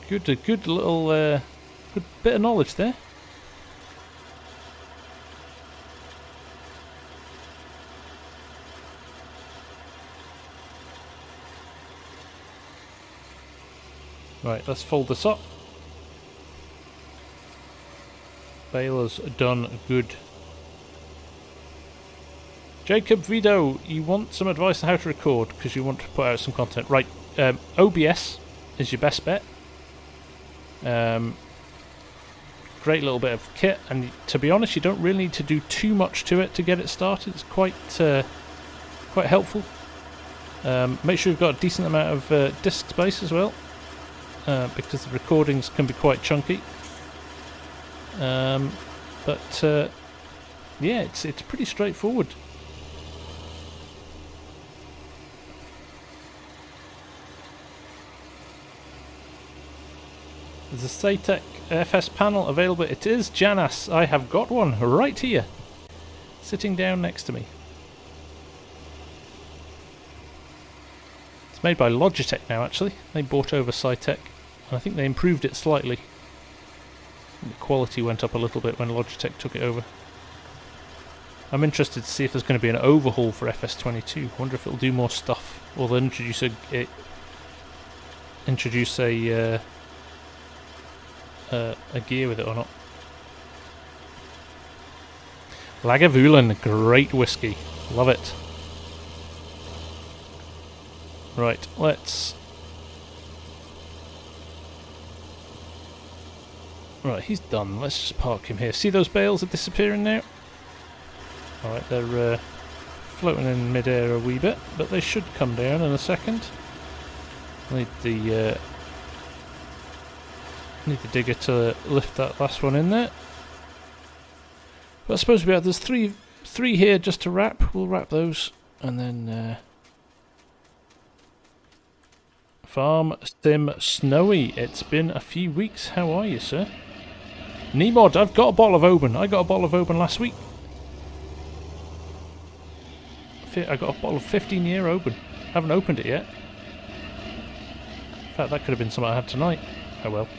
good little good bit of knowledge there. Right, let's fold this up. Baler's done good. Jacob Vido, you want some advice on how to record because you want to put out some content. Right, OBS is your best bet. Great little bit of kit, and to be honest, you don't really need to do too much to it to get it started. It's quite helpful. Make sure you've got a decent amount of disk space as well, because the recordings can be quite chunky. But yeah, it's pretty straightforward. There's a Satec FS panel available. It is Janas. I have got one right here, sitting down next to me. It's made by Logitech now, actually. They bought over Satec, and I think they improved it slightly. The quality went up a little bit when Logitech took it over. I'm interested to see if there's going to be an overhaul for FS22. Wonder if it'll do more stuff, or they'll introduce a gear with it or not. Lagavulin, great whiskey, love it. Right, let's. Right, he's done. Let's just park him here. See those bales are disappearing now? Alright, they're floating in mid-air a wee bit, but they should come down in a second. Need the digger to lift that last one in there. But I suppose there's three here just to wrap. We'll wrap those, and then Farm Sim Snowy. It's been a few weeks. How are you, sir? Nemod, I've got a bottle of Oban. I got a bottle of Oban last week. I got a bottle of 15-year Oban. Haven't opened it yet. In fact, that could have been something I had tonight. Oh well.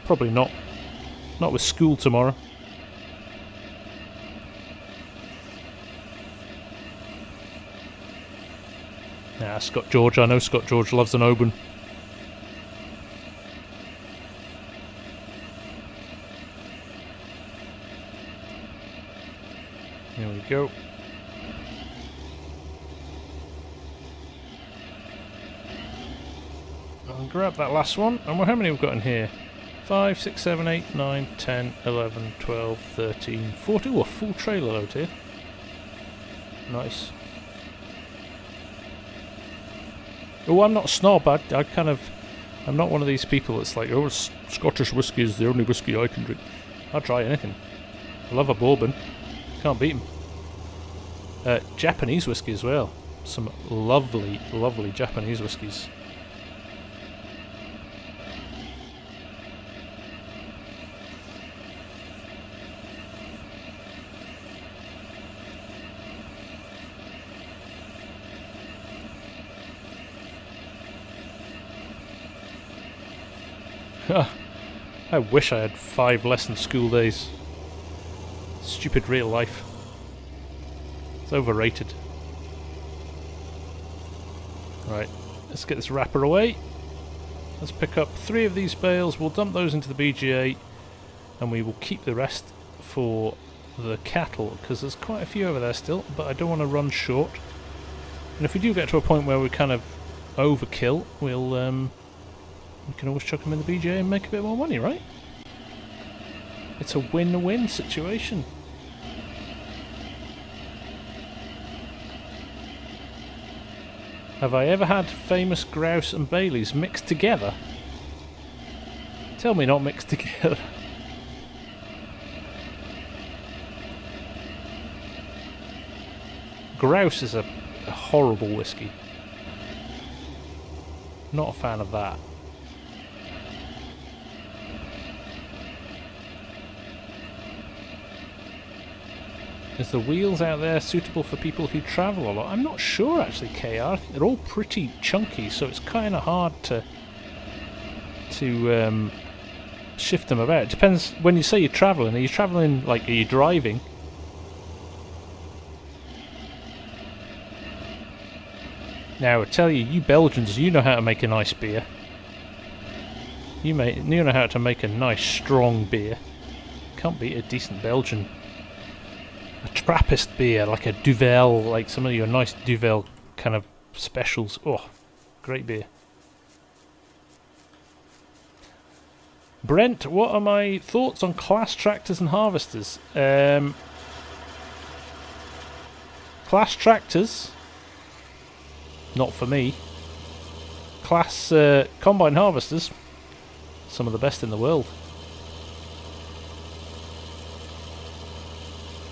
Probably not. Not with school tomorrow. Nah, Scott George. I know Scott George loves an Oban. There we go. I'll grab that last one. And how many have we got in here? 5, 6, 7, 8, 9, 10, 11, 12, 13, 14. Ooh, a full trailer load here. Nice. Oh, I'm not a snob. I'm not one of these people that's like, oh, Scottish whiskey is the only whiskey I can drink. I'll try anything. I love a bourbon. Can't beat them. Japanese whiskey as well. Some lovely, lovely Japanese whiskies. I wish I had 5 less than school days. Stupid real life. It's overrated. Right, let's get this wrapper away. Let's pick up 3 of these bales. We'll dump those into the BGA, and we will keep the rest for the cattle, because there's quite a few over there still, but I don't want to run short. And if we do get to a point where we kind of overkill, we can always chuck them in the BGA and make a bit more money, right? It's a win-win situation. Have I ever had famous grouse and Baileys mixed together? Tell me not mixed together. Grouse is a horrible whiskey. Not a fan of that. Is the wheels out there suitable for people who travel a lot? I'm not sure actually, KR. They're all pretty chunky, so it's kind of hard to shift them about. It depends. When you say you're traveling, like, are you driving? Now I tell you, you Belgians, you know how to make a nice beer. You know how to make a nice strong beer. Can't beat a decent Belgian. A Trappist beer, like a Duvel, like some of your nice Duvel kind of specials. Oh, great beer. Brent, what are my thoughts on class tractors and harvesters? Class tractors, not for me. Class combine harvesters, some of the best in the world.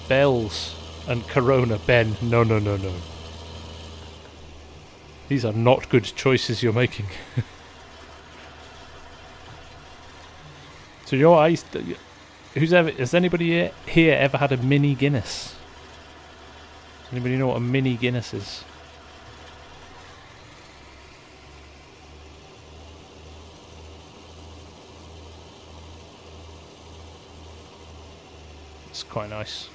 Bells and Corona, Ben. No. These are not good choices you're making. So you know what has anybody here ever had a mini Guinness? Anybody know what a mini Guinness is? It's quite nice.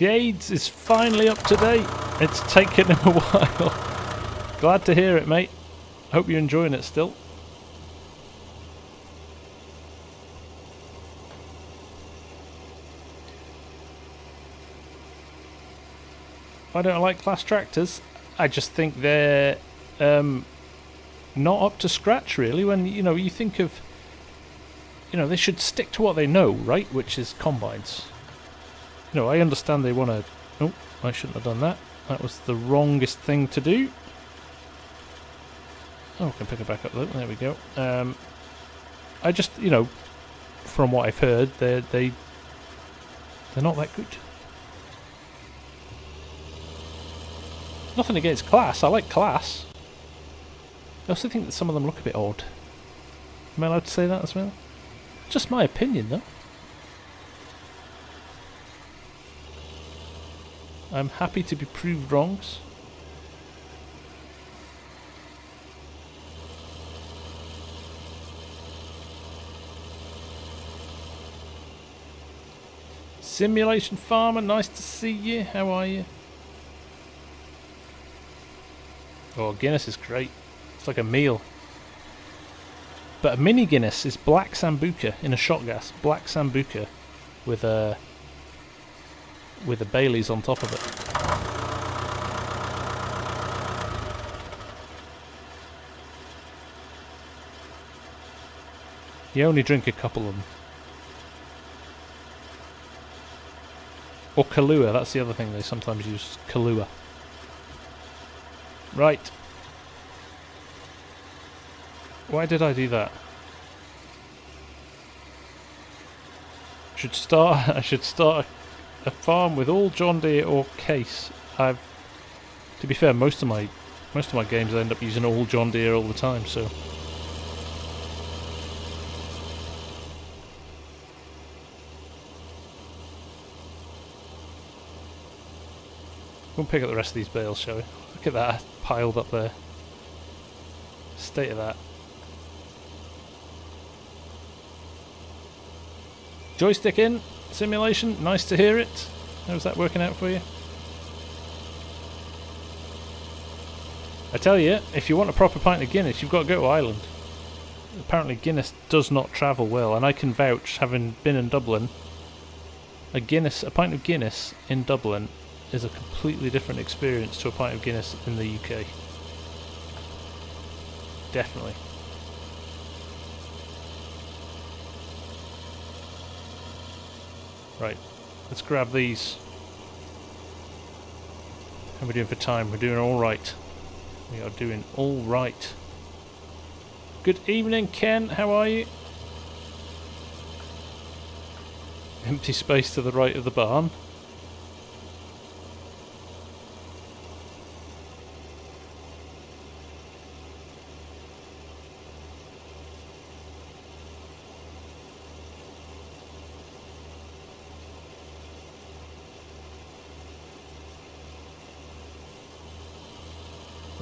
Shades is finally up to date. It's taken him a while. Glad to hear it, mate. Hope you're enjoying it still. I don't like class tractors. I just think they're not up to scratch, really. When you think of, they should stick to what they know, right? Which is combines. I understand they want to... Oh, I shouldn't have done that. That was the wrongest thing to do. Oh, I can pick it back up though. There we go. I just, from what I've heard, they're not that good. Nothing against class. I like class. I also think that some of them look a bit odd. Am I allowed to say that as well? Just my opinion, though. I'm happy to be proved wrongs. Simulation Farmer, nice to see you. How are you? Oh, Guinness is great. It's like a meal. But a mini Guinness is black Sambuca in a shot glass. Black Sambuca with a Bailey's on top of it. You only drink a couple of them. Or Kahlua, that's the other thing they sometimes use. Kahlua. Right. Why did I do that? I should start a farm with all John Deere or Case. To be fair, most of my games I end up using all John Deere all the time, so. We'll pick up the rest of these bales, shall we? Look at that piled up there. State of that. Joystick in, simulation, nice to hear it. How's that working out for you? I tell you, if you want a proper pint of Guinness, you've got to go to Ireland. Apparently Guinness does not travel well, and I can vouch, having been in Dublin, a pint of Guinness in Dublin is a completely different experience to a pint of Guinness in the UK. Definitely. Right, let's grab these. How are we doing for time? We're doing alright. We are doing alright. Good evening, Ken. How are you? Empty space to the right of the barn.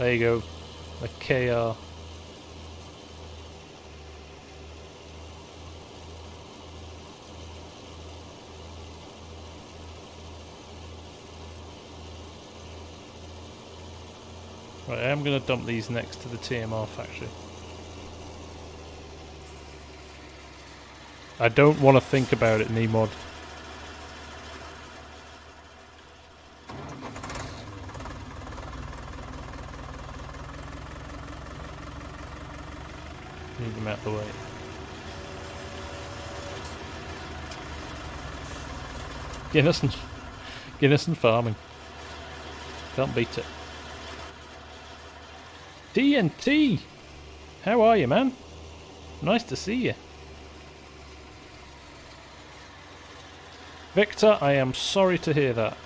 There you go. The KR. Right, I am going to dump these next to the TMR factory. I don't want to think about it, Nemod. Move them out of the way. Guinness and farming. Can't beat it. TNT! How are you, man? Nice to see you. Victor, I am sorry to hear that.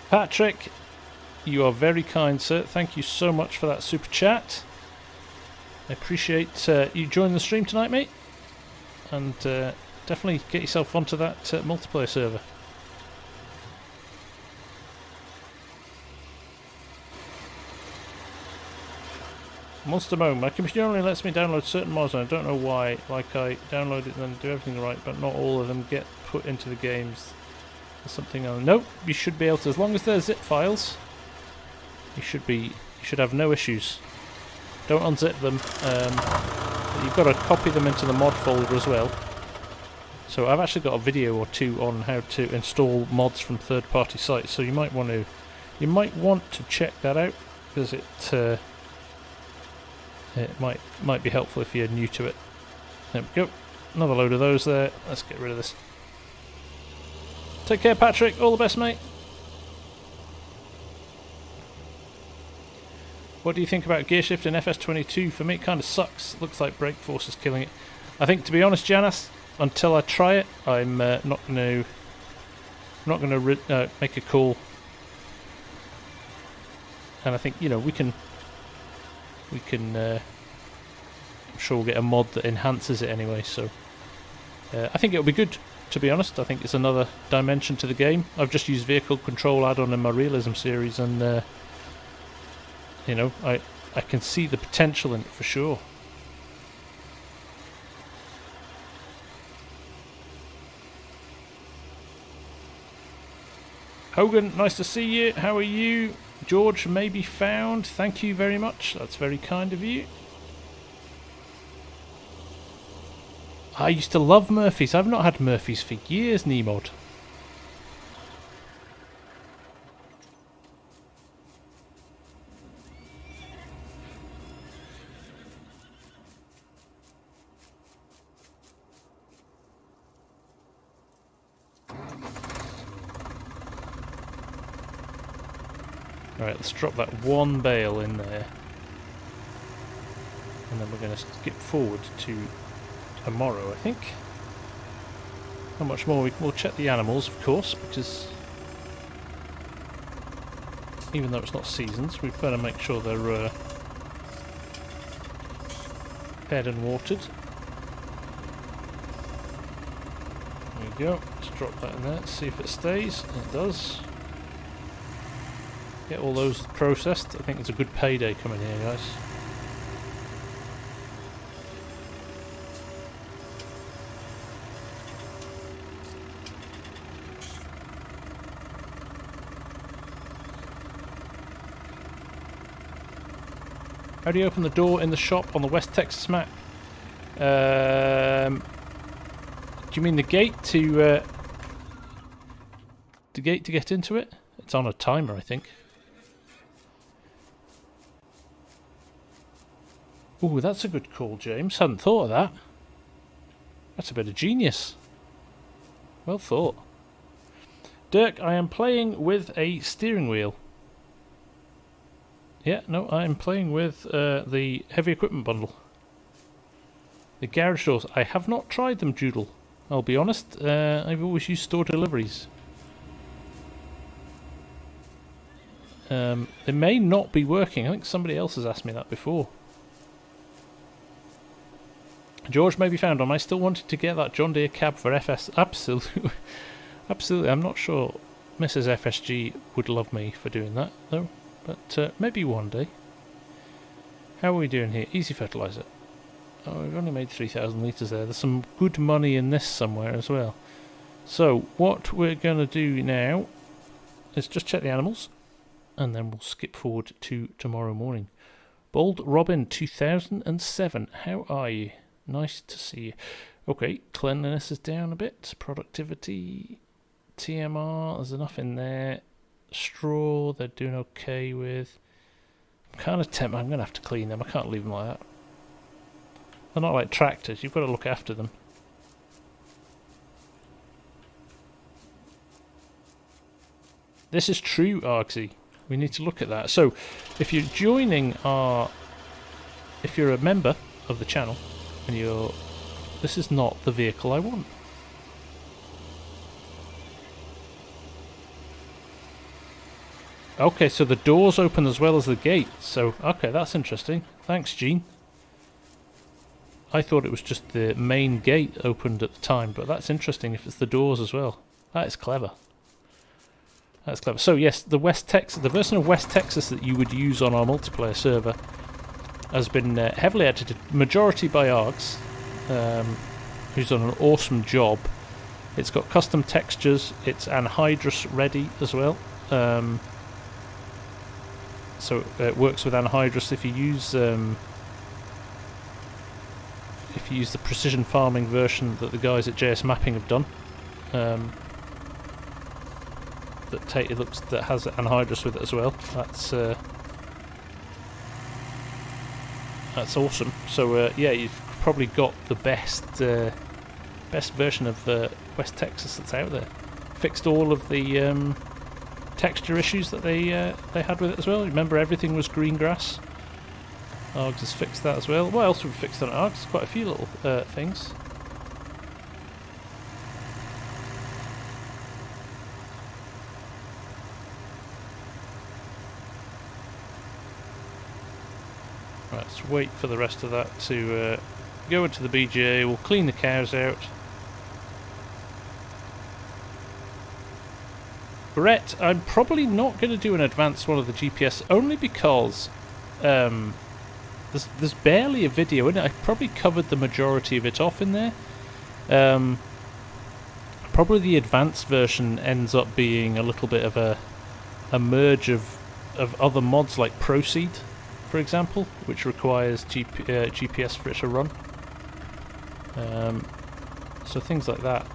Patrick, you are very kind, sir. Thank you so much for that super chat. I appreciate you joining the stream tonight, mate. And definitely get yourself onto that multiplayer server. Monster Moan, my computer only lets me download certain mods and I don't know why. Like I download it and then do everything right, but not all of them get put into the games. There's something else. Nope, you should be able to, as long as they're zip files, you should have no issues. Don't unzip them. You've got to copy them into the mod folder as well. So I've actually got a video or two on how to install mods from third-party sites. So you might want to check that out, because it might be helpful if you're new to it. There we go. Another load of those there. Let's get rid of this. Take care, Patrick. All the best, mate. What do you think about gear shift in FS22? For me, it kind of sucks. Looks like brake force is killing it. I think, to be honest, Janice, until I try it, I'm not going to make a call. And I think, you know, we can. I'm sure we'll get a mod that enhances it anyway. So I think it'll be good. To be honest, I think it's another dimension to the game. I've just used vehicle control add-on in my realism series, and you know, I can see the potential in it for sure. Hogan, nice to see you. How are you? George may be found. Thank you very much. That's very kind of you. I used to love Murphy's. I've not had Murphy's for years, Nemod. Right, let's drop that one bale in there. And then we're going to skip forward to tomorrow, I think. How much more? We'll check the animals, of course, because even though it's not seasons, we've got to make sure they're fed and watered. There we go. Let's drop that in there, see if it stays. It does. Get all those processed. I think there's a good payday coming here, guys. How do you open the door in the shop on the West Texas map? Do you mean the gate to get into it? It's on a timer, I think. Ooh, that's a good call, James. Hadn't thought of that. That's a bit of genius. Well thought. Dirk, I am playing with a steering wheel. Yeah, no, I am playing with the heavy equipment bundle. The garage doors. I have not tried them, Joodle. I'll be honest. I've always used store deliveries. They may not be working. I think somebody else has asked me that before. George may be found on. I still wanted to get that John Deere cab for FS. Absolutely. Absolutely. I'm not sure Mrs. FSG would love me for doing that, though. But maybe one day. How are we doing here? Easy fertilizer. Oh, we've only made 3,000 litres there. There's some good money in this somewhere as well. So, what we're going to do now is just check the animals. And then we'll skip forward to tomorrow morning. Bold Robin 2007. How are you? Nice to see you. Okay, cleanliness is down a bit. Productivity, TMR, there's enough in there. Straw, they're doing okay with. I'm kind of tempted. I'm going to have to clean them. I can't leave them like that. They're not like tractors. You've got to look after them. This is true, Argsy. We need to look at that. So, if you're joining our... If you're a member of the channel, and you're... This is not the vehicle I want. Okay, so the doors open as well as the gate. So, okay, that's interesting. Thanks, Gene. I thought it was just the main gate opened at the time, but that's interesting if it's the doors as well. That is clever. That's clever. So yes, the version of West Texas that you would use on our multiplayer server has been heavily edited, majority by Args, who's done an awesome job. It's got custom textures. It's anhydrous ready as well. So it works with anhydrous if you use the precision farming version that the guys at JS Mapping have done. That has anhydrous with it as well. That's awesome. So yeah, you've probably got the best version of West Texas that's out there. Fixed all of the texture issues that they had with it as well. Remember, everything was green grass. Args has fixed that as well. What else have we fixed on Args? Quite a few little things. Right, let's wait for the rest of that to go into the BGA. We'll clean the cows out. Brett, I'm probably not going to do an advanced one of the GPS, only because there's barely a video in it. I probably covered the majority of it off in there. Probably the advanced version ends up being a little bit of a merge of other mods like Proceed, for example, which requires GPS for it to run. So things like that.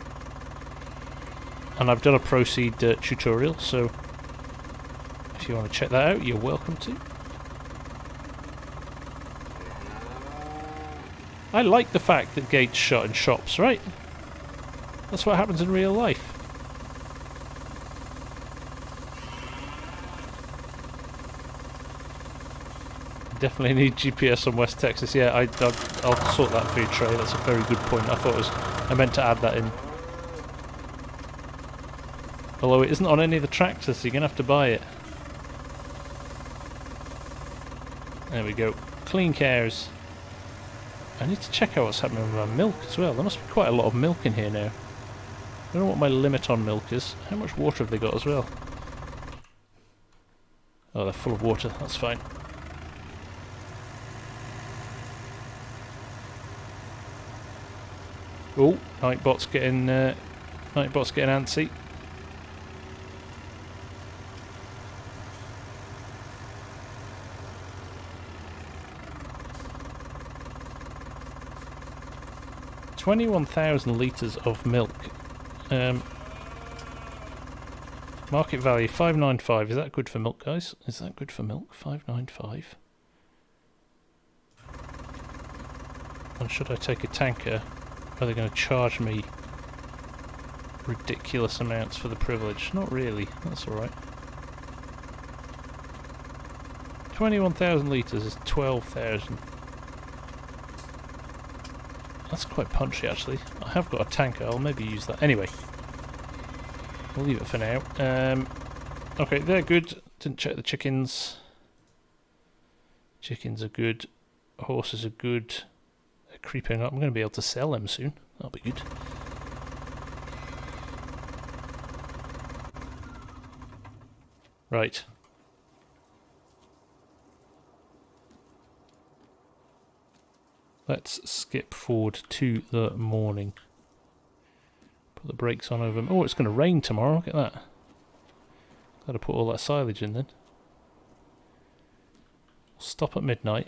And I've done a Proceed tutorial, so if you want to check that out, you're welcome to. I like the fact that gates shut in shops, right? That's what happens in real life. Definitely need GPS on West Texas. Yeah, I'll sort that for you, Trey. That's a very good point. I meant to add that in. Although it isn't on any of the tractors, so you're going to have to buy it. There we go. Clean cows. I need to check out what's happening with my milk as well. There must be quite a lot of milk in here now. I don't know what my limit on milk is. How much water have they got as well? Oh, they're full of water. That's fine. Oh, Nightbot's getting antsy. $21,000 litres of milk. Market value $5.95. Is that good for milk, guys? Is that good for milk? $5.95. And should I take a tanker? Are they going to charge me ridiculous amounts for the privilege? Not really. That's all right. 21,000 litres is 12,000. That's quite punchy, actually. I have got a tanker. I'll maybe use that. Anyway, we'll leave it for now. Okay, they're good. Didn't check the chickens. Chickens are good. Horses are good. creeping up. I'm going to be able to sell them soon. That'll be good. Right. Let's skip forward to the morning. Put the brakes on over... Oh, it's going to rain tomorrow. Look at that. Got to put all that silage in then. Stop at midnight.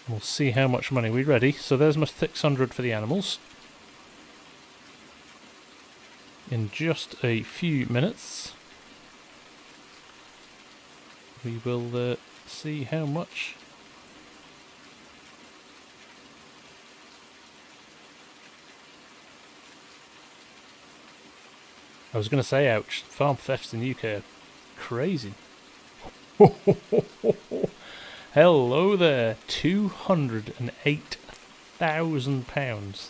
We'll see how much money we're ready. So there's my 600 for the animals. In just a few minutes, we will see how much. I was going to say, ouch, farm thefts in the UK are crazy. Hello there, £208,000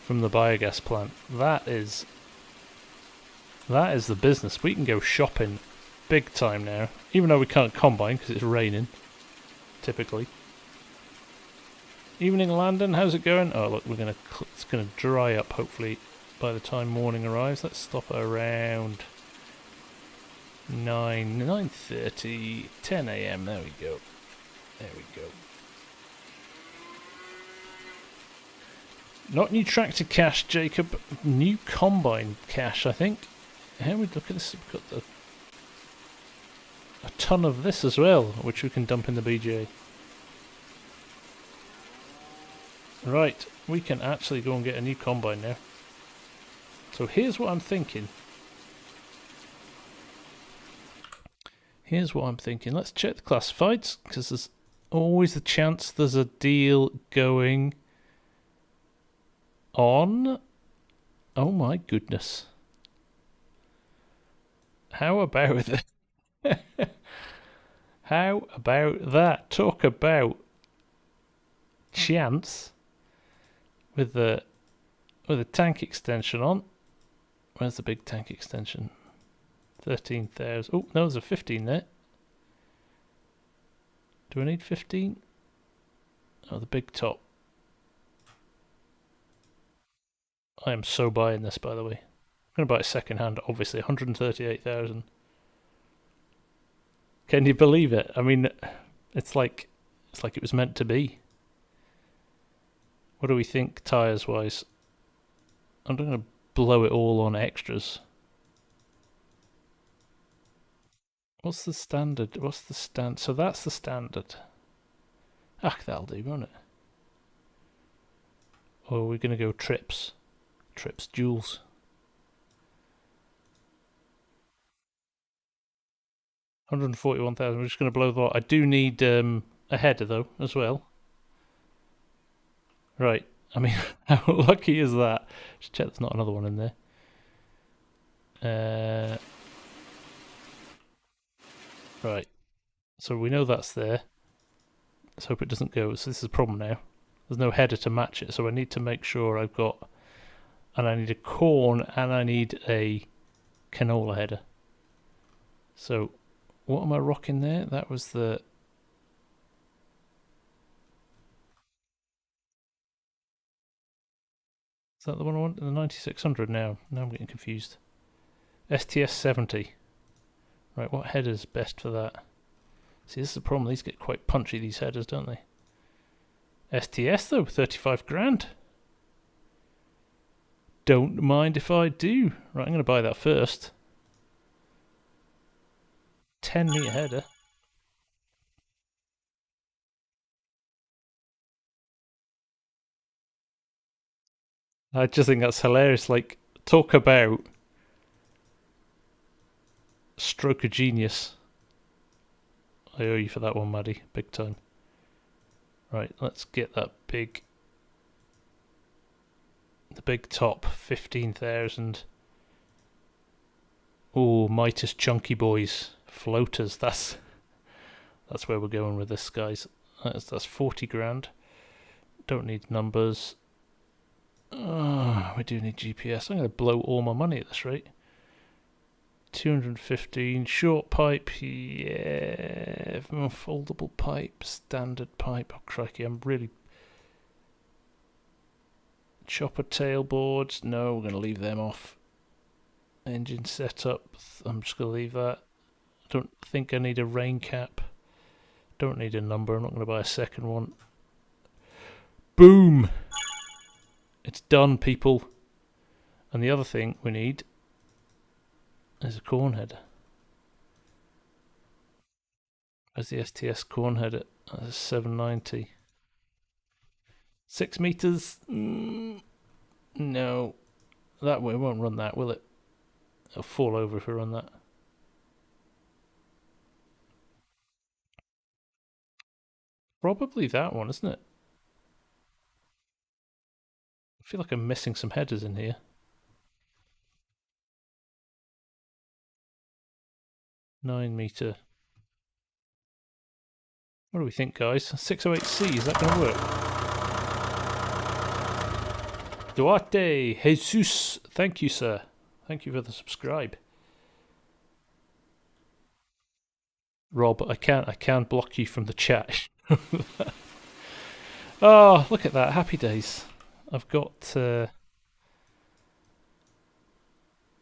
from the biogas plant. That is the business. We can go shopping big time now, even though we can't combine because it's raining, typically. Evening Landon, how's it going? Oh look, it's gonna dry up hopefully by the time morning arrives. Let's stop at around 9:30, 10 a.m. There we go. There we go. Not new tractor cash, Jacob. New combine cash, I think. How we look at this? We've got a ton of this as well, which we can dump in the BGA. Right, we can actually go and get a new combine now. So here's what I'm thinking. Let's check the classifieds, because there's always the chance there's a deal going on. Oh my goodness. How about that? How about that? Talk about chance with the tank extension on. Where's the big tank extension? 13,000. Oh, no, there's a 15 there. Do I need 15? Oh, the big top. I am so buying this, by the way. I'm going to buy it second hand, obviously. 138,000. Can you believe it? I mean, it's like it was meant to be. What do we think tyres wise? I'm not going to blow it all on extras. What's the standard? So that's the standard. Ah, that'll do, won't it? Or are we going to go trips? Trips, joules. 141,000. We're just going to blow the lot. I do need a header though as well. Right. I mean, how lucky is that? Just check there's not another one in there. Right. So we know that's there. Let's hope it doesn't go. So this is a problem now. There's no header to match it, so I need to make sure I've got... And I need a corn and I need a canola header. So what am I rocking there? That was the... Is that the one I want? The 9600 now. Now I'm getting confused. STS 70. Right, what header's best for that? See, this is the problem. These get quite punchy, these headers, don't they? STS though, 35 grand. Don't mind if I do. Right, I'm going to buy that first. 10 meter header. I just think that's hilarious. Like, talk about stroke of genius. I owe you for that one, Maddie. Big time. Right, let's get that big... The big top, 15,000. Oh, Midas chunky boys. Floaters, that's where we're going with this, guys. That's 40 grand. Don't need numbers. Oh, we do need GPS. I'm going to blow all my money at this rate. 215. Short pipe, yeah. Foldable pipe, standard pipe. Oh, crikey, I'm really... Chopper tailboards, no, we're going to leave them off. Engine setup, I'm just going to leave that. I don't think I need a rain cap. Don't need a number, I'm not going to buy a second one. Boom! It's done, people. And the other thing we need is a corn header. Where's the STS corn header? That's 790. 6 meters? No. That way won't run that, will it? It'll fall over if we run that. Probably that one, isn't it? I feel like I'm missing some headers in here. 9 meter. What do we think, guys? 608C, is that going to work? Duarte Jesus, thank you, sir. Thank you for the subscribe. Rob, I can't block you from the chat. Oh, look at that! Happy days. I've got.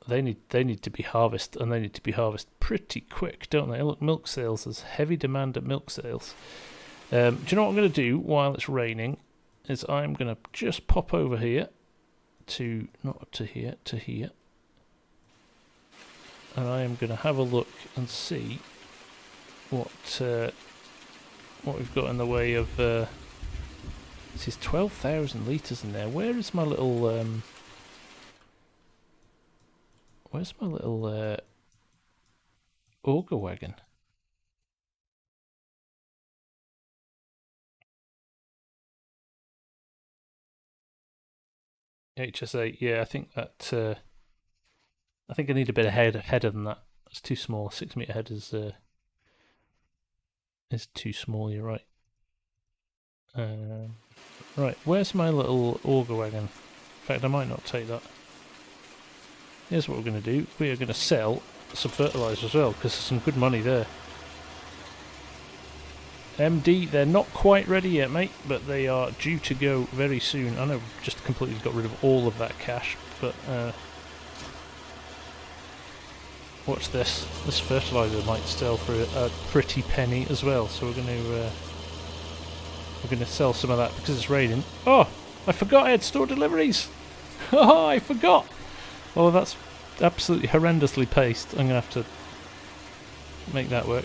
They need to be harvested, and they need to be harvested pretty quick, don't they? Look, milk sales. There's heavy demand at milk sales. Do you know what I'm going to do while it's raining? Is I'm going to just pop over here to not to here to here, and I am going to have a look and see what we've got in the way of. This is 12,000 litres in there. Where is my little where's my little auger wagon? HS8, yeah, I think that I think I need a bit of header than that. It's too small. 6 meter head is too small, you're right. Right, where's my little auger wagon? In fact, I might not take that. Here's what we're going to do. We are going to sell some fertilizer as well, because there's some good money there. MD, they're not quite ready yet, mate, but they are due to go very soon. I know we've just completely got rid of all of that cash, but watch this. This fertilizer might sell for a pretty penny as well, so we're going to sell some of that because it's raining. Oh, I forgot I had store deliveries. Oh, I forgot. Well, that's absolutely horrendously paced. I'm going to have to make that work.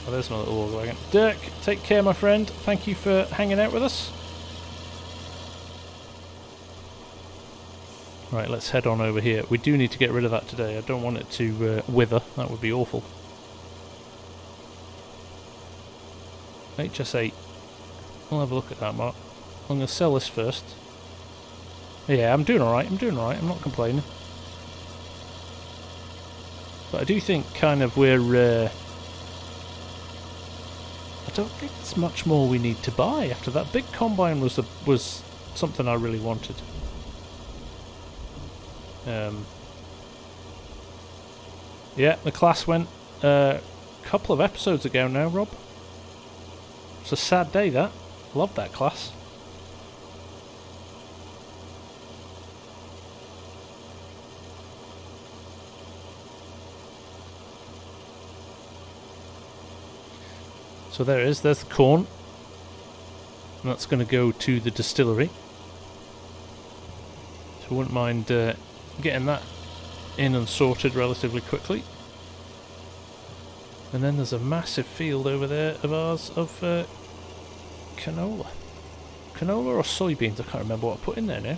Oh, there's my little auger wagon. Dirk, take care, my friend. Thank you for hanging out with us. Right, let's head on over here. We do need to get rid of that today. I don't want it to wither. That would be awful. HS8. We'll have a look at that, Mark. I'm going to sell this first. Yeah, I'm doing alright. I'm not complaining. But I do think kind of we're... I don't think there's much more we need to buy after that. Big combine was something I really wanted. Yeah, the class went a couple of episodes ago now, Rob. It's a sad day, that. Love that class. So there it is, there's the corn. And that's going to go to the distillery. So I wouldn't mind getting that in and sorted relatively quickly. And then there's a massive field over there of ours of canola. Canola or soybeans, I can't remember what I put in there now.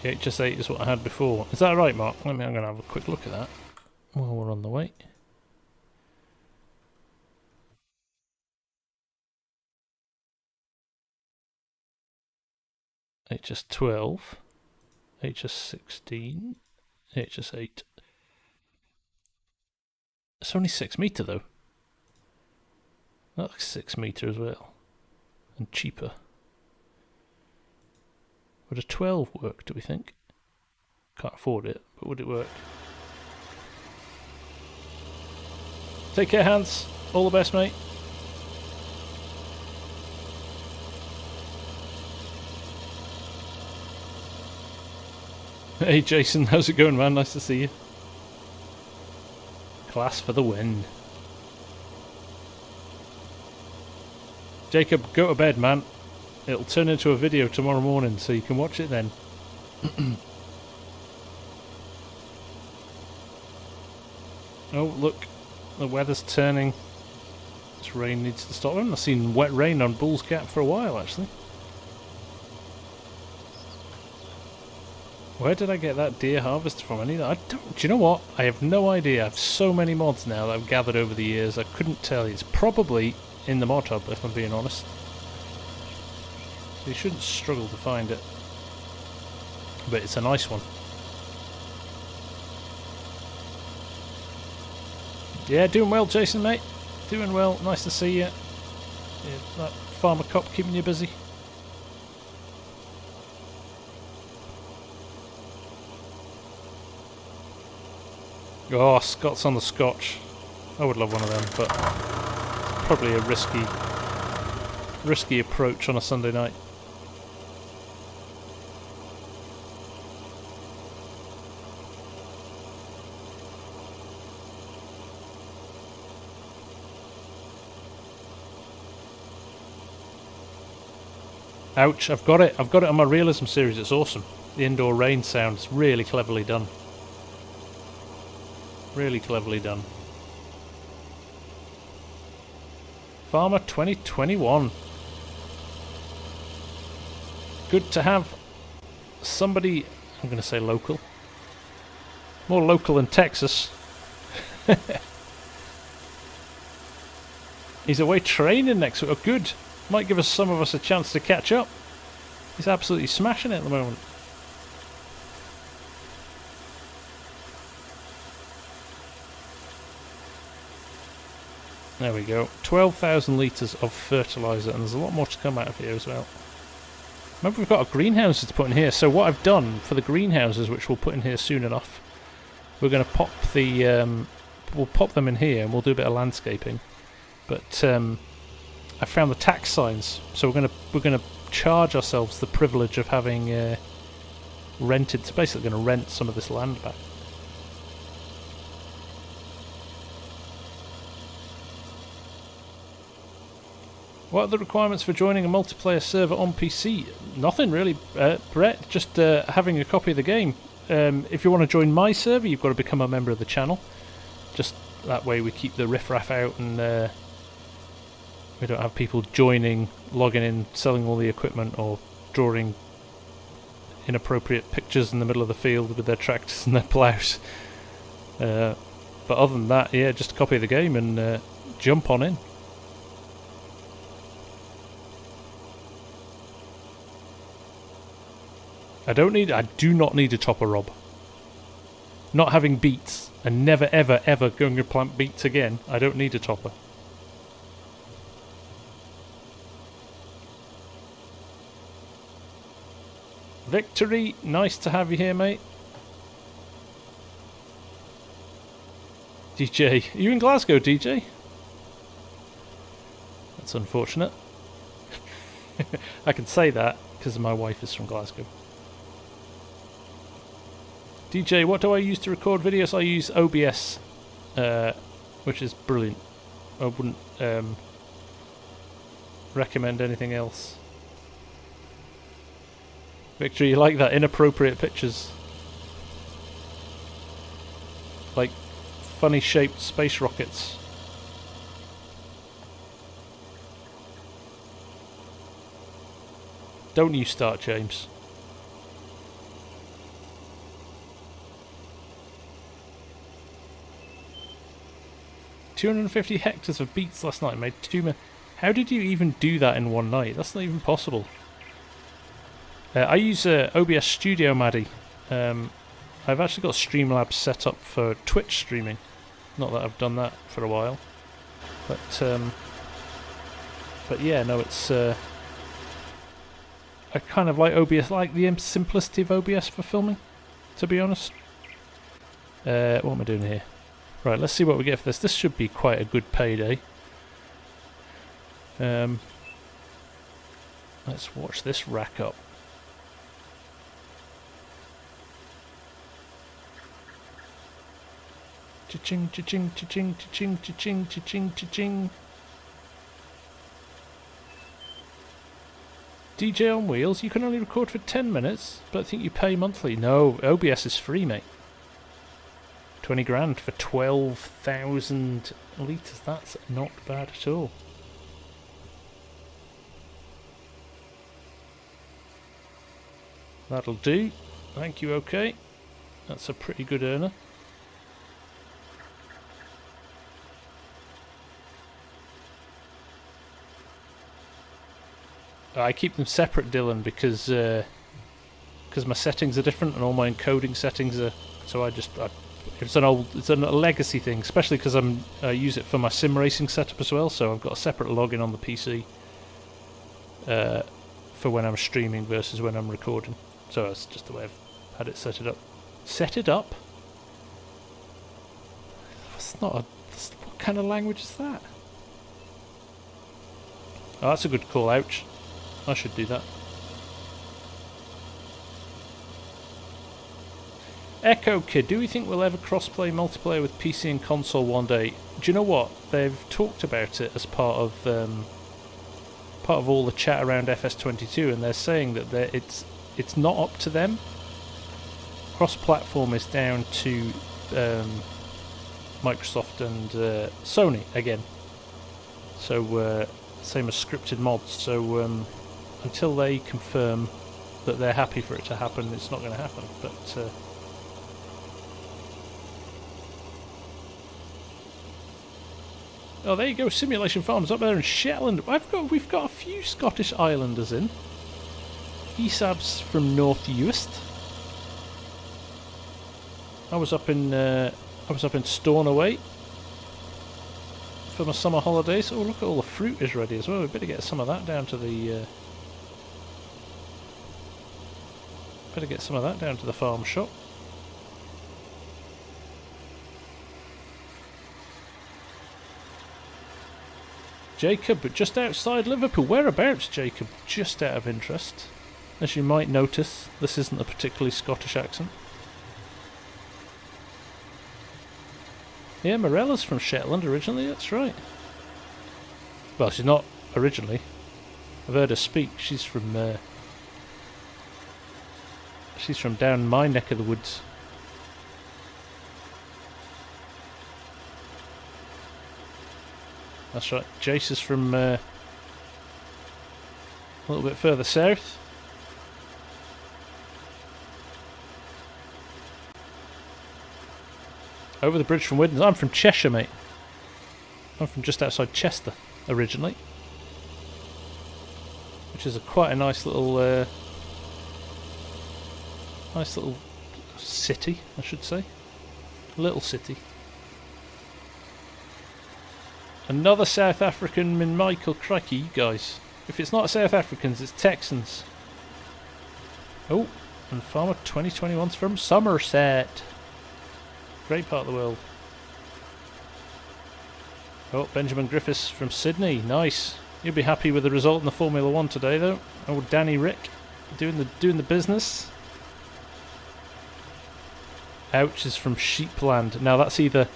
The HS8 is what I had before. Is that right, Mark? I'm going to have a quick look at that while we're on the way. HS12, HS16, HS8. It's only 6 meter though. That's 6 meter as well, and cheaper. Would a 12 work, do we think? Can't afford it, but would it work? Take care, Hans. All the best, mate. Hey, Jason. How's it going, man? Nice to see you. Class for the win. Jacob, go to bed, man. It'll turn into a video tomorrow morning, so you can watch it then. Oh, look. The weather's turning. This rain needs to stop. I haven't seen wet rain on Bull's Gap for a while, actually. Where did I get that deer harvester from? Do you know what? I have no idea. I have so many mods now that I've gathered over the years. I couldn't tell you. It's probably in the mod hub, if I'm being honest. So you shouldn't struggle to find it. But it's a nice one. Yeah, doing well, Jason, mate. Doing well. Nice to see you. Yeah, that farmer cop keeping you busy. Oh, Scots on the Scotch. I would love one of them, but probably a risky approach on a Sunday night. Ouch, I've got it on my realism series. It's awesome. The indoor rain sounds really cleverly done. Really cleverly done. Farmer 2021. Good to have somebody, I'm going to say local. More local than Texas. He's away training next week. Oh, good. Might give some of us a chance to catch up. He's absolutely smashing it at the moment. There we go. 12,000 litres of fertilizer, and there's a lot more to come out of here as well. Remember, we've got a greenhouse to put in here, so what I've done for the greenhouses, which we'll put in here soon enough, we're going to pop the we'll pop them in here and we'll do a bit of landscaping. But I found the tax signs, so we're going to charge ourselves the privilege of having rented. So basically, going to rent some of this land back. What are the requirements for joining a multiplayer server on PC? Nothing really, Brett. Just having a copy of the game. If you want to join my server, you've got to become a member of the channel. Just that way we keep the riffraff out and we don't have people joining, logging in, selling all the equipment, or drawing inappropriate pictures in the middle of the field with their tractors and their ploughs. But other than that, yeah, just a copy of the game and jump on in. I do not need a chopper, Rob. Not having beets and never ever ever going to plant beets again, I don't need a chopper. Victory, nice to have you here, mate. DJ, are you in Glasgow, DJ? That's unfortunate. I can say that because my wife is from Glasgow. DJ, what do I use to record videos? I use OBS, which is brilliant. I wouldn't recommend anything else. Victor, you like that? Inappropriate pictures. Like funny shaped space rockets. Don't you start, James. $250 hectares of beets last night made 2 million. How did you even do that in one night? That's not even possible. I use OBS Studio, Maddie. I've actually got Streamlabs set up for Twitch streaming. Not that I've done that for a while, but yeah, no, it's. I I kind of like OBS, like the simplicity of OBS for filming, to be honest. What am I doing here? Right, let's see what we get for this. This should be quite a good payday. Let's watch this rack up. Cha-ching, cha-ching, cha-ching, cha-ching, cha-ching, cha-ching, cha-ching. DJ on wheels, you can only record for 10 minutes, but I think you pay monthly. No, OBS is free, mate. 20 grand for 12,000 litres. That's not bad at all. That'll do. Thank you, okay. That's a pretty good earner. I keep them separate, Dylan, because my settings are different and all my encoding settings are. So it's a legacy thing, especially because I use it for my sim racing setup as well. So I've got a separate login on the PC for when I'm streaming versus when I'm recording. So that's just the way I've had it set it up. Set it up? What kind of language is that? Oh, that's a good call. Ouch. I should do that. Echo Kid, do we think we'll ever cross-play multiplayer with PC and console one day? Do you know what? They've talked about it as part of all the chat around FS22, and they're saying that it's not up to them. Cross-platform is down to Microsoft and Sony again. So same as scripted mods. So until they confirm that they're happy for it to happen, it's not going to happen. But oh, there you go, Simulation Farms up there in Shetland. We've got a few Scottish Islanders in. Esab's from North Uist. I was up in Stornoway for my summer holidays. Oh, look at all the fruit is ready as well. We better get some of that down to the farm shop. Jacob, just outside Liverpool. Whereabouts, Jacob? Just out of interest. As you might notice, this isn't a particularly Scottish accent. Yeah, Morella's from Shetland originally, that's right. Well, she's not originally. I've heard her speak. She's from down my neck of the woods. That's right. Jace is from a little bit further south. Over the bridge from Widnes. I'm from Cheshire, mate. I'm from just outside Chester originally, which is quite a nice little city, I should say. Little city. Another South African, Min Michael. Crikey, you guys. If it's not South Africans, it's Texans. Oh, and Farmer 2021's from Somerset. Great part of the world. Oh, Benjamin Griffiths from Sydney. Nice. You'll be happy with the result in the Formula 1 today, though. Oh, Danny Rick doing the business. Ouch is from Sheepland. Now that's either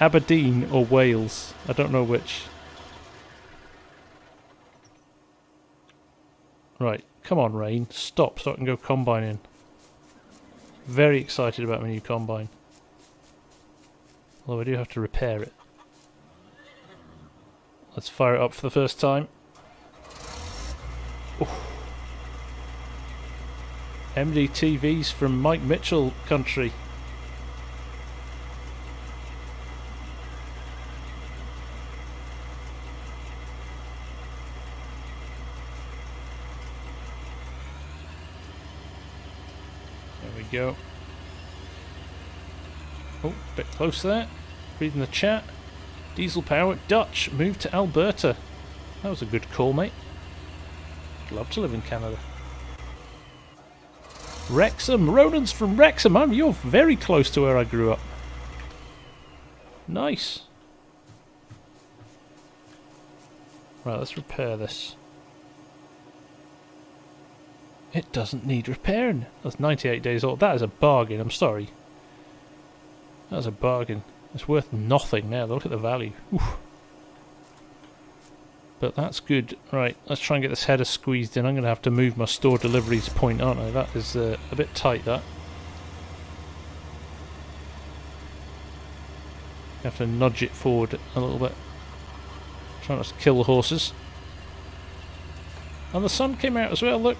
Aberdeen or Wales. I don't know which. Right, come on, Rain. Stop so I can go combining. Very excited about my new combine. Although I do have to repair it. Let's fire it up for the first time. Oof. MDTV's from Mike Mitchell country. There we go. Oh, bit close there. Reading the chat. Diesel power Dutch moved to Alberta. That was a good call, mate. I'd love to live in Canada. Wrexham. Ronan's from Wrexham. You're very close to where I grew up. Nice. Right, let's repair this. It doesn't need repairing. That's 98 days old. That is a bargain, I'm sorry. That's a bargain. It's worth nothing now. Look at the value. Oof. But that's good. Right, let's try and get this header squeezed in. I'm going to have to move my store deliveries point, aren't I? That is a bit tight, that. Have to nudge it forward a little bit. Try not to kill the horses. And the sun came out as well, look.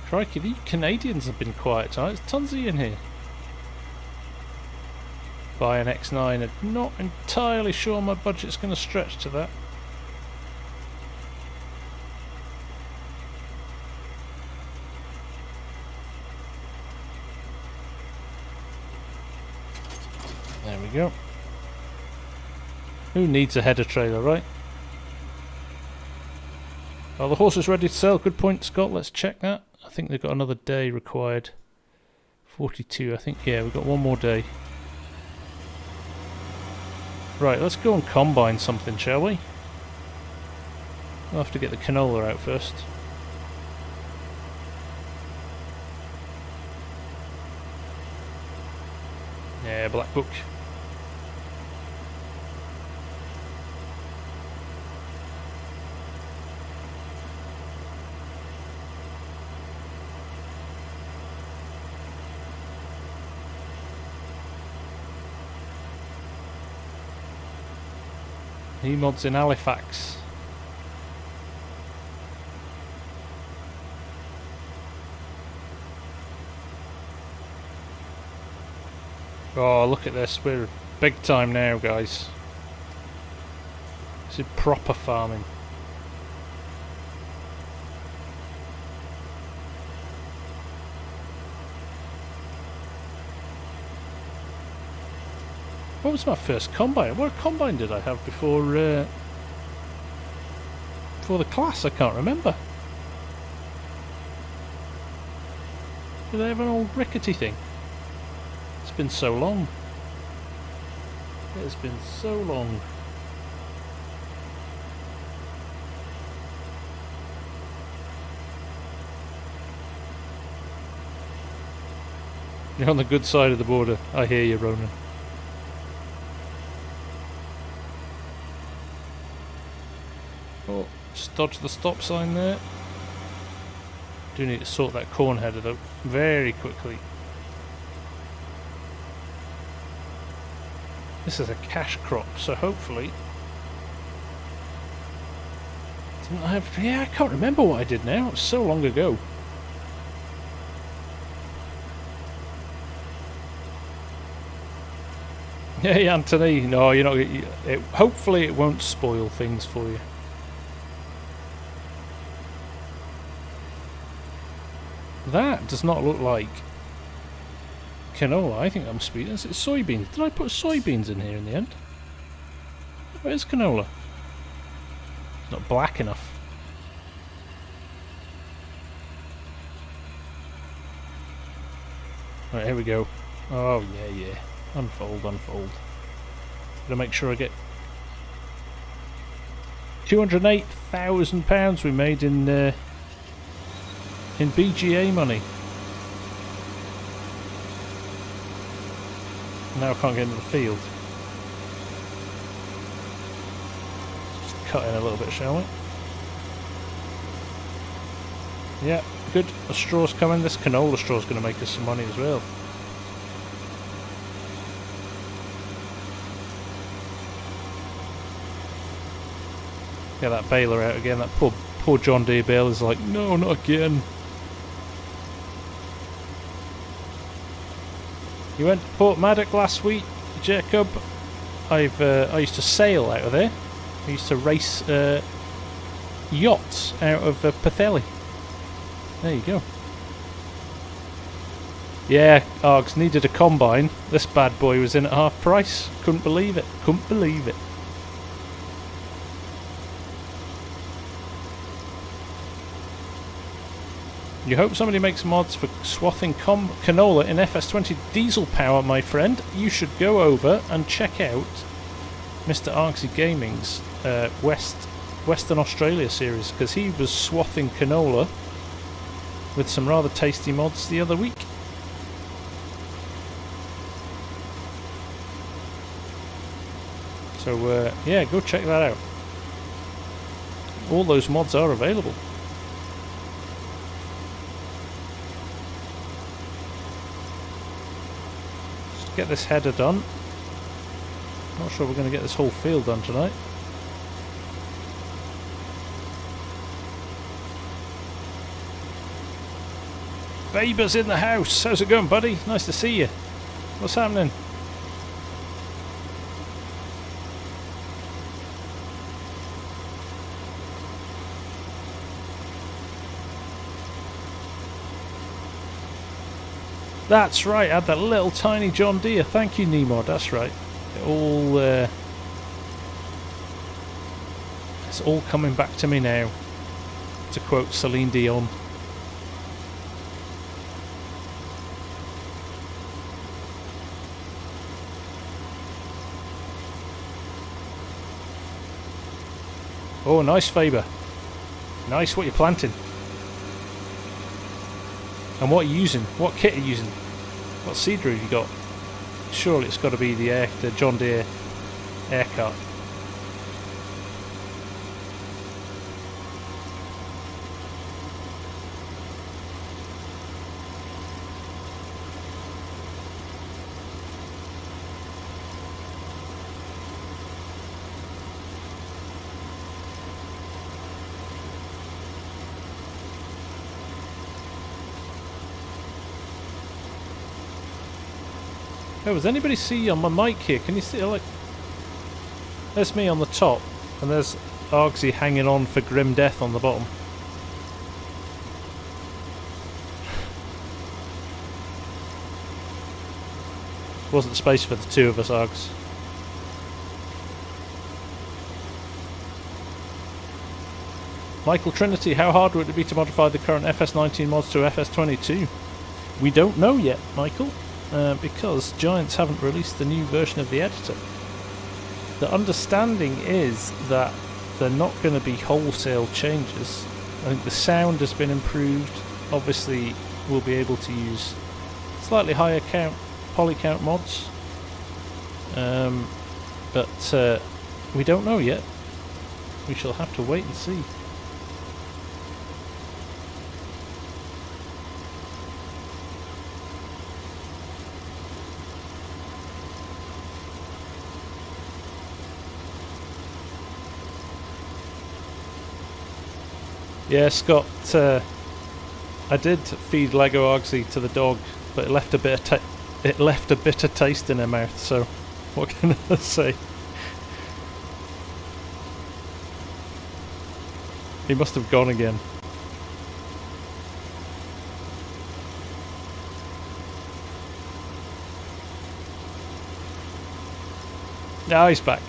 Crikey, the Canadians have been quiet tonight. There's tons of you in here. Buy an X9. I'm not entirely sure my budget's going to stretch to that. There we go. Who needs a header trailer, right? Are the horses ready to sell? Good point, Scott. Let's check that. I think they've got another day required. 42, I think. Yeah, we've got one more day. Right, let's go and combine something, shall we? We'll have to get the canola out first. Yeah, Black Book. E-mods in Halifax. Oh, look at this. We're big time now, guys. This is proper farming. What was my first combine? What combine did I have before the class? I can't remember. Did I have an old rickety thing? It's been so long. It has been so long. You're on the good side of the border. I hear you, Ronan. Oh, just dodge the stop sign there. Do need to sort that corn header though, very quickly. This is a cash crop, so hopefully... Yeah, I can't remember what I did now, it was so long ago. Hey Anthony, no, you're not. Hopefully it won't spoil things for you. That does not look like canola. I think I'm speeding. It's soybeans. Did I put soybeans in here in the end? Where's canola? It's not black enough. Right, here we go. Oh yeah, yeah. Unfold, unfold. Gotta make sure I get £208,000 we made in BGA money. Now I can't get into the field. Just cut in a little bit, shall we? Yeah, good. A straw's coming. This canola straw's going to make us some money as well. Get that baler out again. That poor John Deere baler's like, no, not again. You went to Port Maddock last week, Jacob. I used to sail out of there. I used to race yachts out of Pathelli. There you go. Yeah, Args needed a combine. This bad boy was in at half price. Couldn't believe it. Couldn't believe it. You hope somebody makes mods for swathing canola in FS20 diesel power, my friend. You should go over and check out Mr. Argsy Gaming's Western Australia series, because he was swathing canola with some rather tasty mods the other week. So yeah, go check that out. All those mods are available. Just get this header done. Not sure we're going to get this whole field done tonight. Faber's in the house. How's it going, buddy? Nice to see you. What's happening? That's right, I had that little tiny John Deere. Thank you, Nemo. That's right. It's all coming back to me now, to quote Celine Dion. Oh, nice, Faber. Nice what you're planting. And what are you using? What kit are you using? What seeder have you got? Surely it's got to be the John Deere air cart. Oh, does anybody see on my mic here? Can you see, like, there's me on the top, and there's Argsy hanging on for grim death on the bottom. Wasn't space for the two of us, Args. Michael Trinity, how hard would it be to modify the current FS19 mods to FS22? We don't know yet, Michael. Because Giants haven't released the new version of the editor. The understanding is that they're not going to be wholesale changes. I think the sound has been improved. Obviously, we'll be able to use slightly higher poly count mods. But we don't know yet. We shall have to wait and see. Yeah, Scott, I did feed Lego Argsy to the dog, but it left a bitter taste in her mouth, so what can I say? He must have gone again. Now he's back.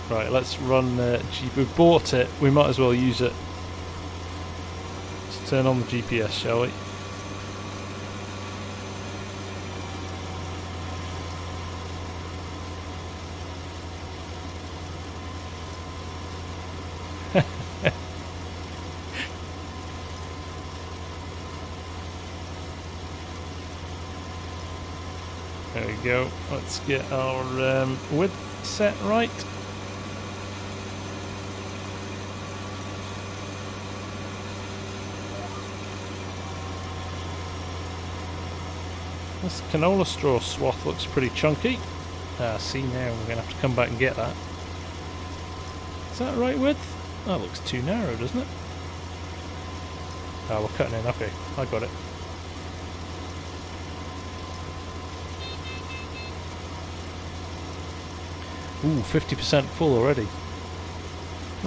Right, let's run we bought it, we might as well use it. Let's turn on the GPS, shall we? There we go, let's get our width set right. This canola straw swath looks pretty chunky. See now, we're going to have to come back and get that. Is that right width? That looks too narrow, doesn't it? Oh, we're cutting in, okay, I got it. Ooh, 50% full already.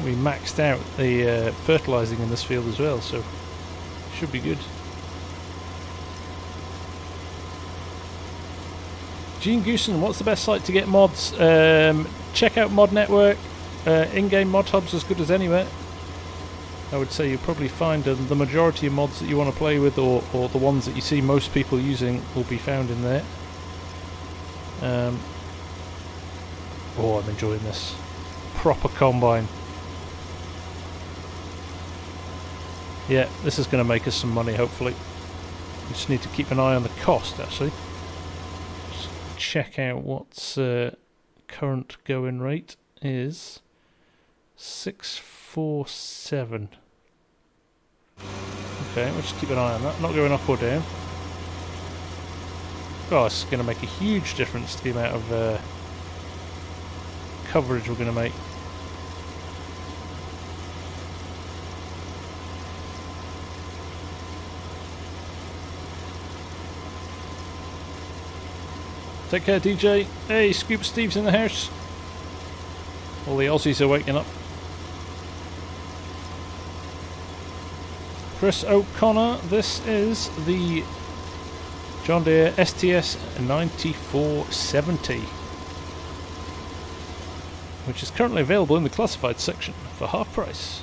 We maxed out the fertilizing in this field as well, so should be good. Gene Goosen, what's the best site to get mods? Check out Mod Network. In-game mod hub's as good as anywhere. I would say you'll probably find the majority of mods that you want to play with, or the ones that you see most people using, will be found in there. Oh, I'm enjoying this. Proper combine. Yeah, this is going to make us some money, hopefully. We just need to keep an eye on the cost, actually. Just check out what's current going rate is. 647. Okay, we'll just keep an eye on that. Not going up or down. Oh, it's going to make a huge difference to the amount of coverage we're going to make. Take care, DJ. Hey, Scoop Steve's in the house. All the Aussies are waking up. Chris O'Connor, this is the John Deere STS 9470, which is currently available in the classified section for half price.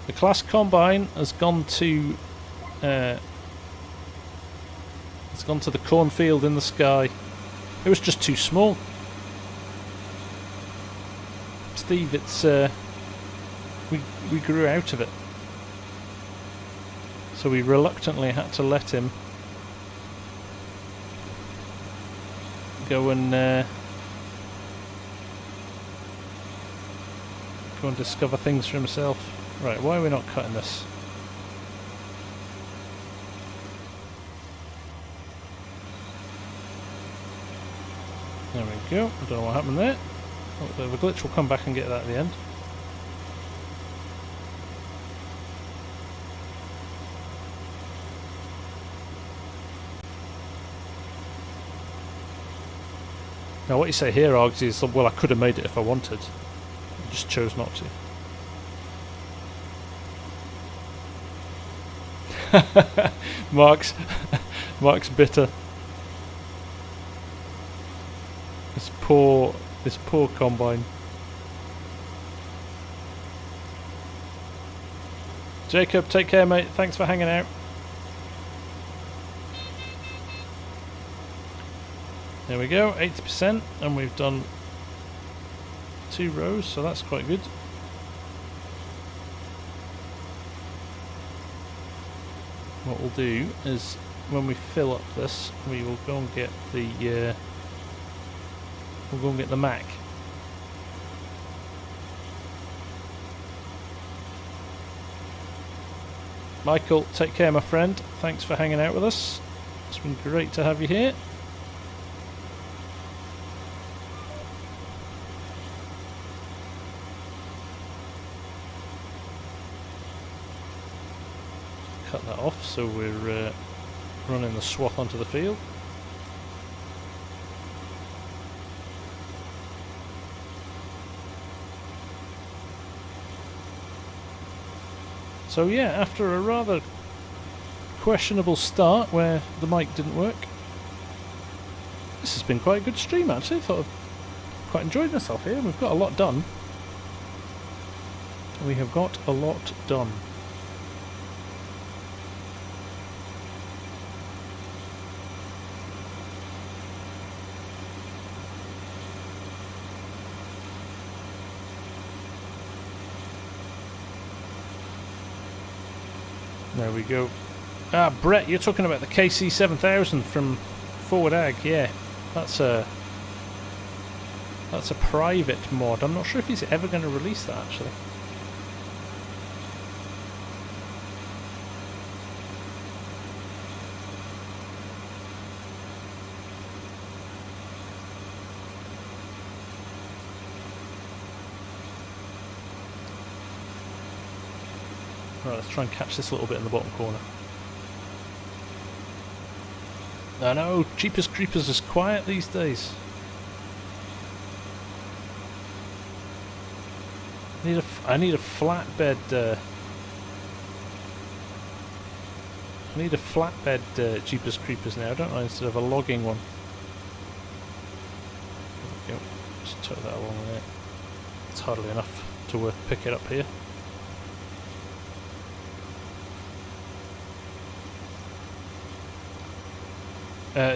The class combine has gone to the cornfield in the sky. It was just too small. Steve, it's we grew out of it, so we reluctantly had to let him go and discover things for himself. Right, why are we not cutting this? There we go. I don't know what happened there. Oh, the glitch will come back and get that at the end. Now what you say here, Args, is, well, I could have made it if I wanted. I just chose not to. Mark's bitter. This poor combine. Jacob, take care, mate. Thanks for hanging out. There we go, 80%, and we've done 2 rows, so that's quite good. What we'll do is, when we fill up this, we will go and get the Mac. Michael, take care, my friend. Thanks for hanging out with us. It's been great to have you here. Cut that off so we're running the swath onto the field. So yeah, after a rather questionable start where the mic didn't work, this has been quite a good stream actually. Thought I've quite enjoyed myself here. We've got a lot done. We have got a lot done. There we go. Ah, Brett, you're talking about the KC7000 from Forward Ag. Yeah, that's a private mod. I'm not sure if he's ever going to release that actually. Right, let's try and catch this little bit in the bottom corner. I know, Cheapest Creepers is quiet these days. I need a flatbed. I need a flatbed Cheapest Creepers now, don't I? Instead of a logging one. There we go. Just tow that along there. It's hardly enough to worth pick it up here.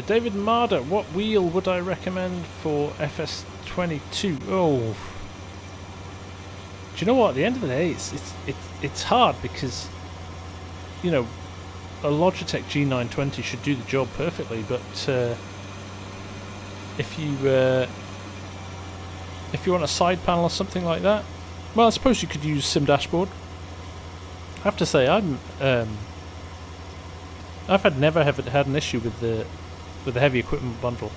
David Marder, what wheel would I recommend for FS22? Oh, do you know what? At the end of the day, it's hard because, you know, a Logitech G920 should do the job perfectly, but if you want a side panel or something like that, well, I suppose you could use Sim Dashboard. I have to say, I've never had an issue with the heavy equipment bundle,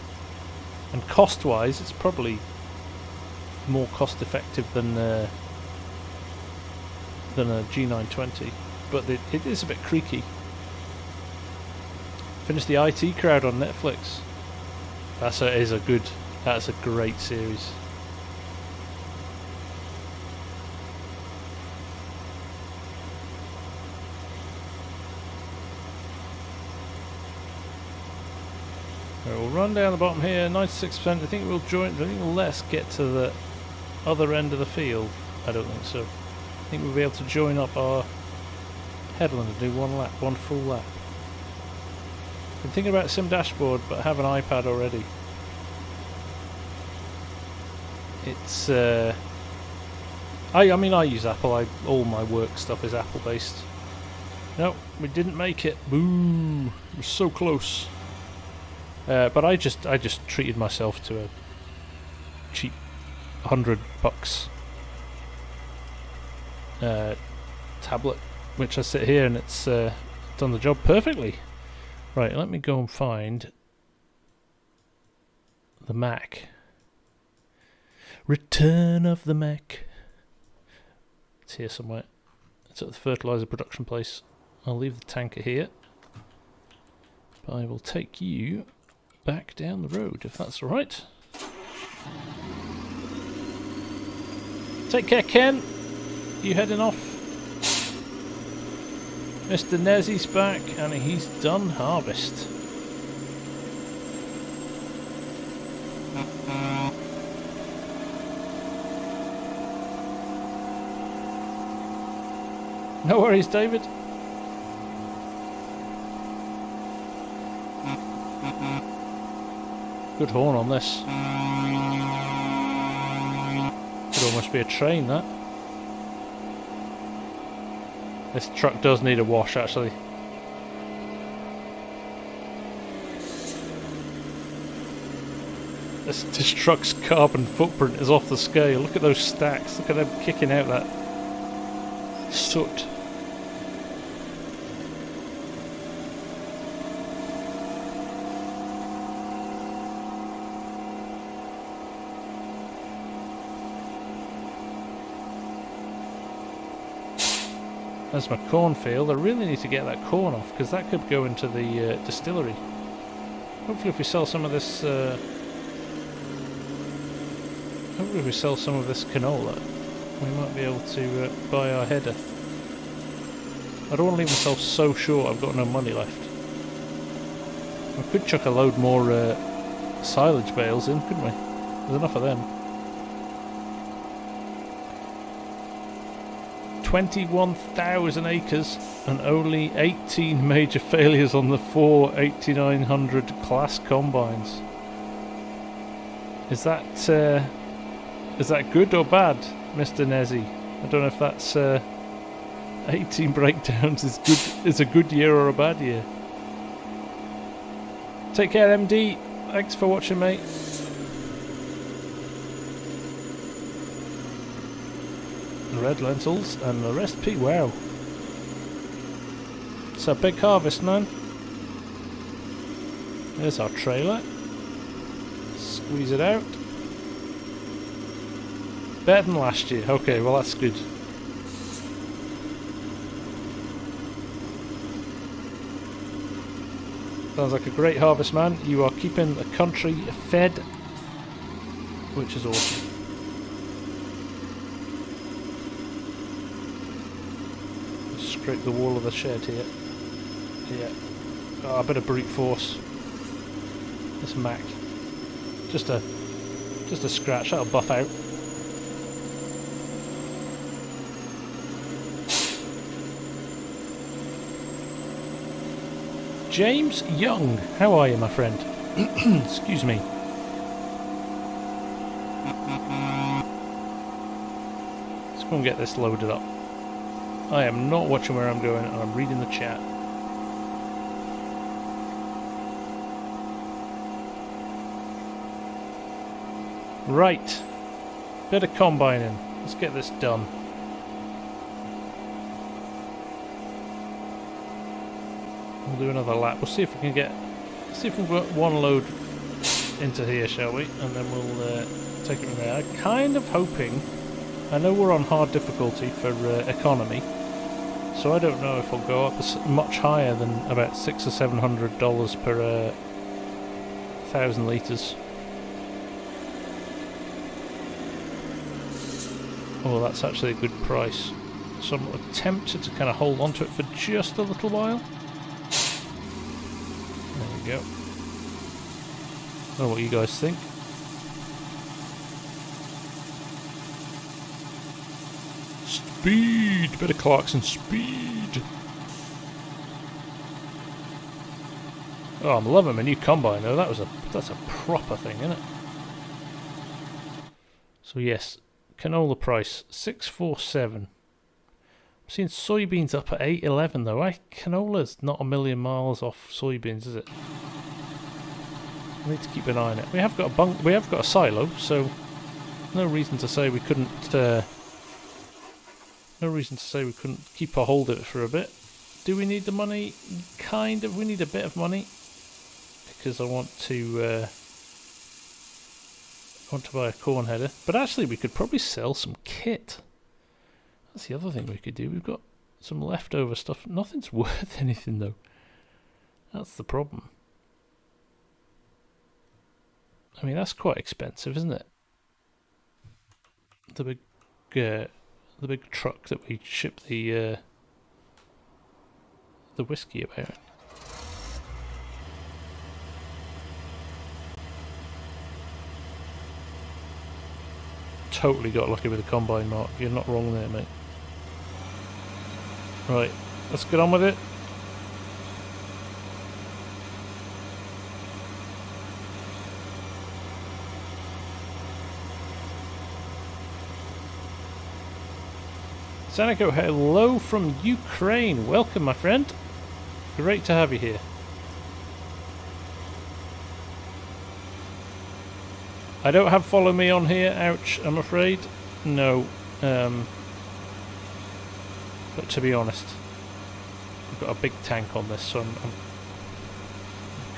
and cost-wise, it's probably more cost-effective than a G920, but it is a bit creaky. Finished the IT Crowd on Netflix. That's a great series. Right, we'll run down the bottom here. 96%. I think we'll let us get to the other end of the field. I don't think so. I think we'll be able to join up our headland and do one full lap. I'm thinking about Sim Dashboard, but I have an iPad already. It's I mean, I use Apple. All my work stuff is Apple based. No, we didn't make it. Boo! We're so close. But I just treated myself to a cheap $100 tablet, which I sit here and it's done the job perfectly. Right, let me go and find the Mac. Return of the Mac. It's here somewhere. It's at the fertilizer production place. I'll leave the tanker here, but I will take you back down the road if that's alright. Take care, Ken. You heading off? Mr. Nezzy's back and he's done harvest. No worries, David. Good horn on this. Could almost be a train, that. This truck does need a wash, actually. This truck's carbon footprint is off the scale. Look at those stacks. Look at them kicking out that soot. There's my cornfield. I really need to get that corn off because that could go into the distillery. Hopefully, if we sell some of this, canola, we might be able to buy our header. I don't want to leave myself so short. I've got no money left. We could chuck a load more silage bales in, couldn't we? There's enough of them. 21,000 acres and only 18 major failures on the 4 8900 class combines. Is that good or bad, Mr. Nezzy? I don't know if that's 18 breakdowns is a good year or a bad year. Take care, MD. Thanks for watching, mate. Red lentils and the recipe. Wow, it's a big harvest, man. There's our trailer. Squeeze it out. Better than last year. Okay, well that's good. Sounds like a great harvest, man. You are keeping the country fed, which is awesome. Just scrape the wall of the shed here. Yeah. Oh, a bit of brute force. This Mac. Just a scratch. That'll buff out. James Young, how are you, my friend? Excuse me. Let's go and get this loaded up. I am not watching where I'm going, and I'm reading the chat. Right. Bit of combining. Let's get this done. We'll do another lap. We'll see if we can get... see if we can get one load into here, shall we? And then we'll take it from there. I'm kind of hoping... I know we're on hard difficulty for economy, so I don't know if we'll go up much higher than about $600 or $700 per 1,000 litres. Oh, that's actually a good price. So I'm tempted to kind of hold on to it for just a little while. There we go. I don't know what you guys think. Speed! Bit of Clarkson speed! Oh, I'm loving my new combine though. That's a proper thing, isn't it? So yes, canola price 647. I'm seeing soybeans up at 811 though. Canola's not a million miles off soybeans, is it? I need to keep an eye on it. We have got a silo, so no reason to say we couldn't. No reason to say we couldn't keep a hold of it for a bit. Do we need the money? Kind of. We need a bit of money because I want to buy a corn header. But actually, we could probably sell some kit. That's the other thing we could do. We've got some leftover stuff. Nothing's worth anything though. That's the problem. I mean, that's quite expensive, isn't it? The big truck that we ship the whiskey about. Totally got lucky with the combine, Mark. You're not wrong there, mate. Right, let's get on with it. Saniko, hello from Ukraine. Welcome, my friend. Great to have you here. I don't have follow me on here, ouch, I'm afraid. No. But to be honest, I've got a big tank on this, so I'm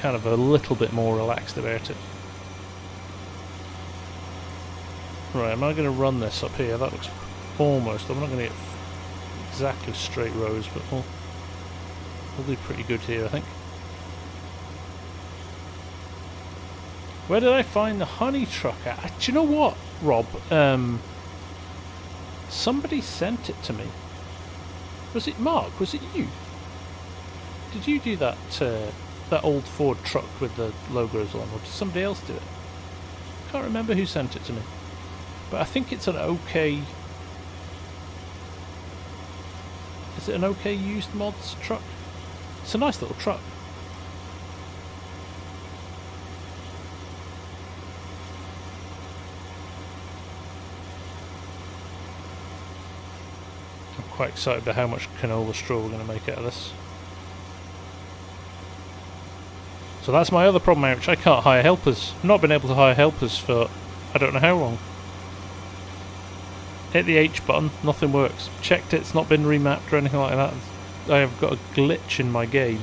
kind of a little bit more relaxed about it. Right, am I going to run this up here? That looks almost. I'm not going to get exactly straight rows, but we'll do pretty good here, I think. Where did I find the honey truck at? Do you know what, Rob? Somebody sent it to me. Was it Mark? Was it you? Did you do that that old Ford truck with the logos on, or did somebody else do it? I can't remember who sent it to me. But I think it's an OK... Is it an OK used mods truck? It's a nice little truck. I'm quite excited about how much canola straw we're going to make out of this. So that's my other problem, ouch. I can't hire helpers. I've not been able to hire helpers for I don't know how long. Hit the H button, nothing works. Checked it's not been remapped or anything like that. I have got a glitch in my game.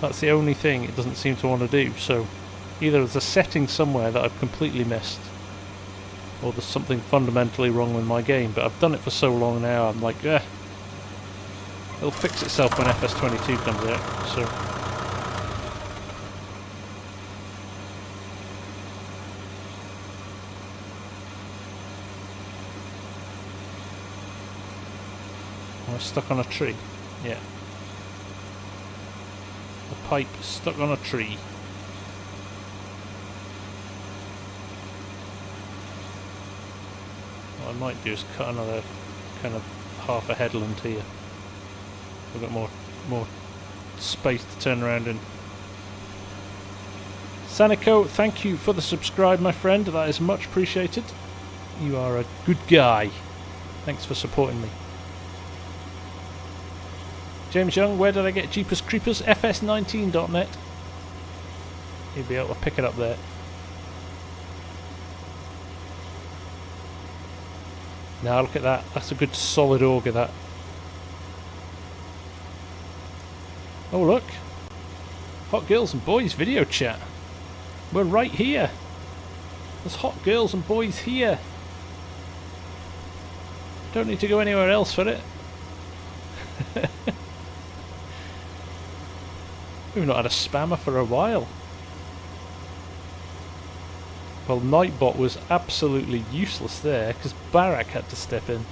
That's the only thing it doesn't seem to want to do. So either there's a setting somewhere that I've completely missed, or there's something fundamentally wrong with my game. But I've done it for so long now, I'm like, it'll fix itself when FS19 comes out. So Am I stuck on a tree? Yeah. The pipe is stuck on a tree. What I might do is cut another kind of half a headland here. We've got more space to turn around in. Sanico, thank you for the subscribe, my friend. That is much appreciated. You are a good guy. Thanks for supporting me. James Young, where did I get Jeepers Creepers? FS19.net. You'll be able to pick it up there. Now look at that. That's a good solid auger, that. Oh look. Hot girls and boys video chat. We're right here. There's hot girls and boys here. Don't need to go anywhere else for it. We've not had a spammer for a while. Well, Nightbot was absolutely useless there because Barak had to step in.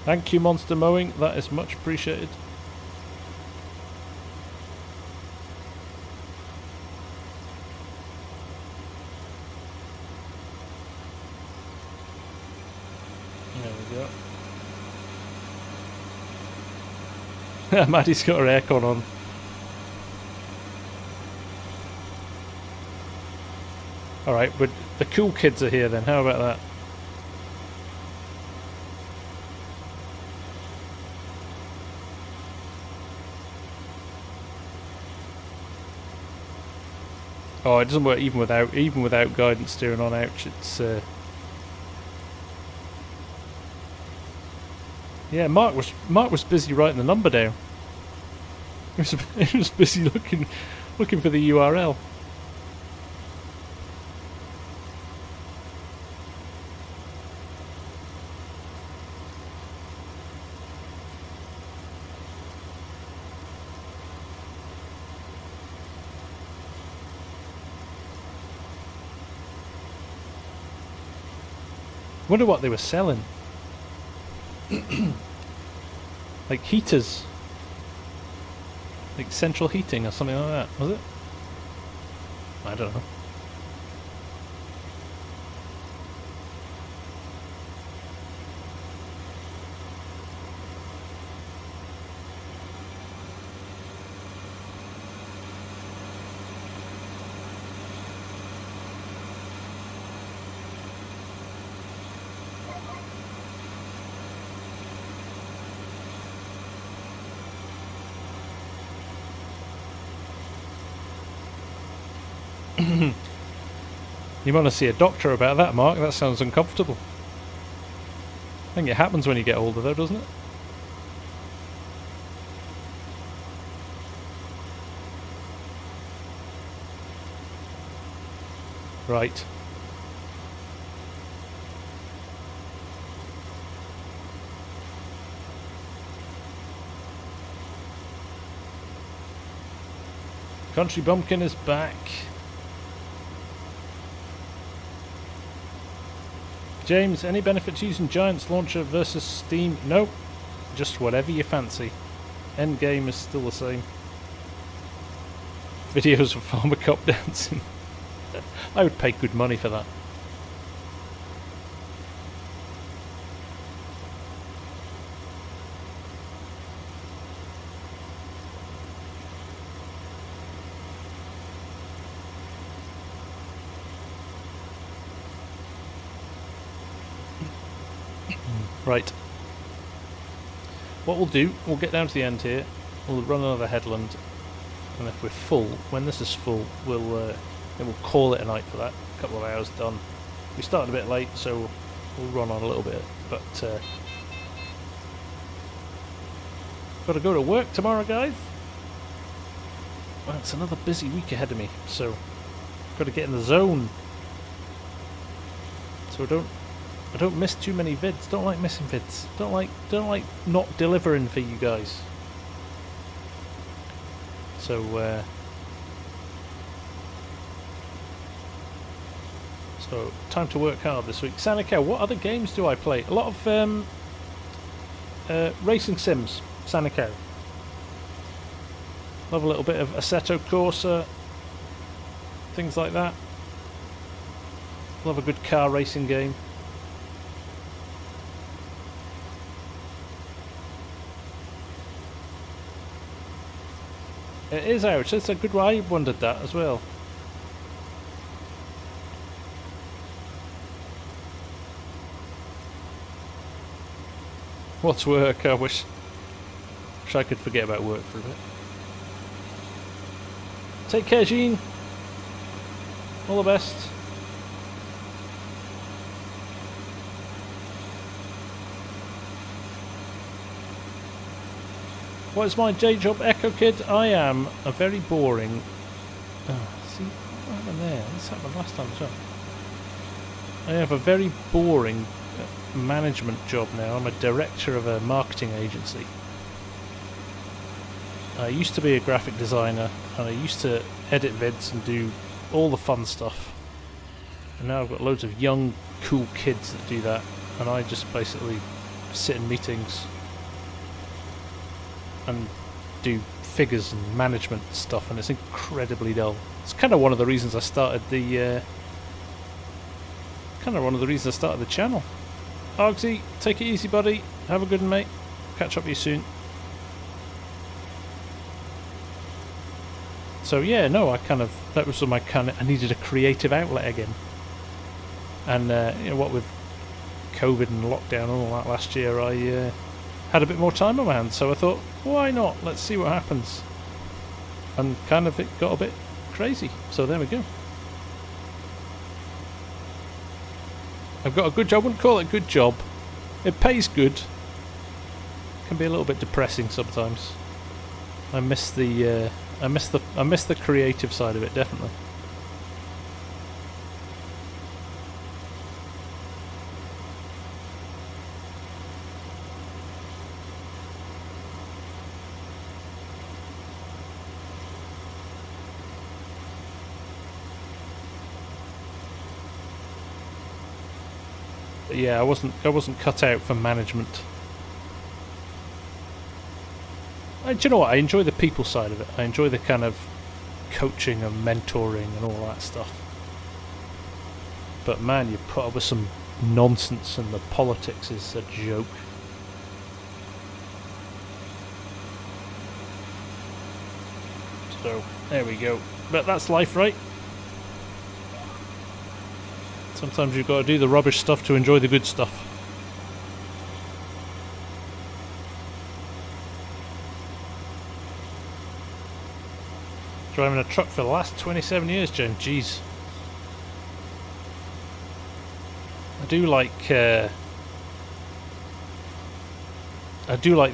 Thank you, Monster Mowing. That is much appreciated. There we go. Maddie's got her aircon on. Alright, but the cool kids are here then. How about that? Oh, it doesn't work even without guidance steering on. Ouch! It's yeah. Mark was busy writing the number down. He was busy looking for the URL. Wonder what they were selling. Like heaters. Like central heating or something like that, was it? I don't know. You want to see a doctor about that, Mark? That sounds uncomfortable. I think it happens when you get older though, doesn't it? Right. Country Bumpkin is back. James, any benefit to using Giant's Launcher versus Steam? Nope. Just whatever you fancy. Endgame is still the same. Videos of Farmer Cop dancing. I would pay good money for that. Right. What we'll do, we'll get down to the end here, we'll run another headland, and if we're full, when this is full, then we'll call it a night for that. A couple of hours done. We started a bit late, so we'll run on a little bit, but got to go to work tomorrow, guys. Well, it's another busy week ahead of me, so got to get in the zone. So I don't miss too many vids. Don't like missing vids. Don't like not delivering for you guys. So So, time to work hard this week. Saniko, what other games do I play? A lot of racing sims, Saniko. Love a little bit of Assetto Corsa, things like that. Love a good car racing game. It is out, it's a good one. I wondered that as well. What's work? I wish I could forget about work for a bit. Take care, Jean. All the best. What is my day job, Echo Kid? I am a very boring... Oh, see, what happened there? This happened last time as well. I have a very boring management job now. I'm a director of a marketing agency. I used to be a graphic designer and I used to edit vids and do all the fun stuff. And now I've got loads of young, cool kids that do that, and I just basically sit in meetings and do figures and management stuff, and it's incredibly dull. It's kind of one of the reasons I started the channel. Argsy, take it easy, buddy. Have a good one, mate. Catch up with you soon. So yeah, no, that was my I needed a creative outlet again. And you know what, with COVID and lockdown and all that last year, I had a bit more time on my hands, so I thought, why not? Let's see what happens. And kind of it got a bit crazy. So there we go. I've got a good job. I wouldn't call it a good job. It pays good. Can be a little bit depressing sometimes. I miss the creative side of it, definitely. But yeah, I wasn't cut out for management. Do you know what? I enjoy the people side of it. I enjoy the kind of coaching and mentoring and all that stuff. But man, you put up with some nonsense and the politics is a joke. So, there we go. But that's life, right? Sometimes you've got to do the rubbish stuff to enjoy the good stuff. Driving a truck for the last 27 years, James. Jeez. I do like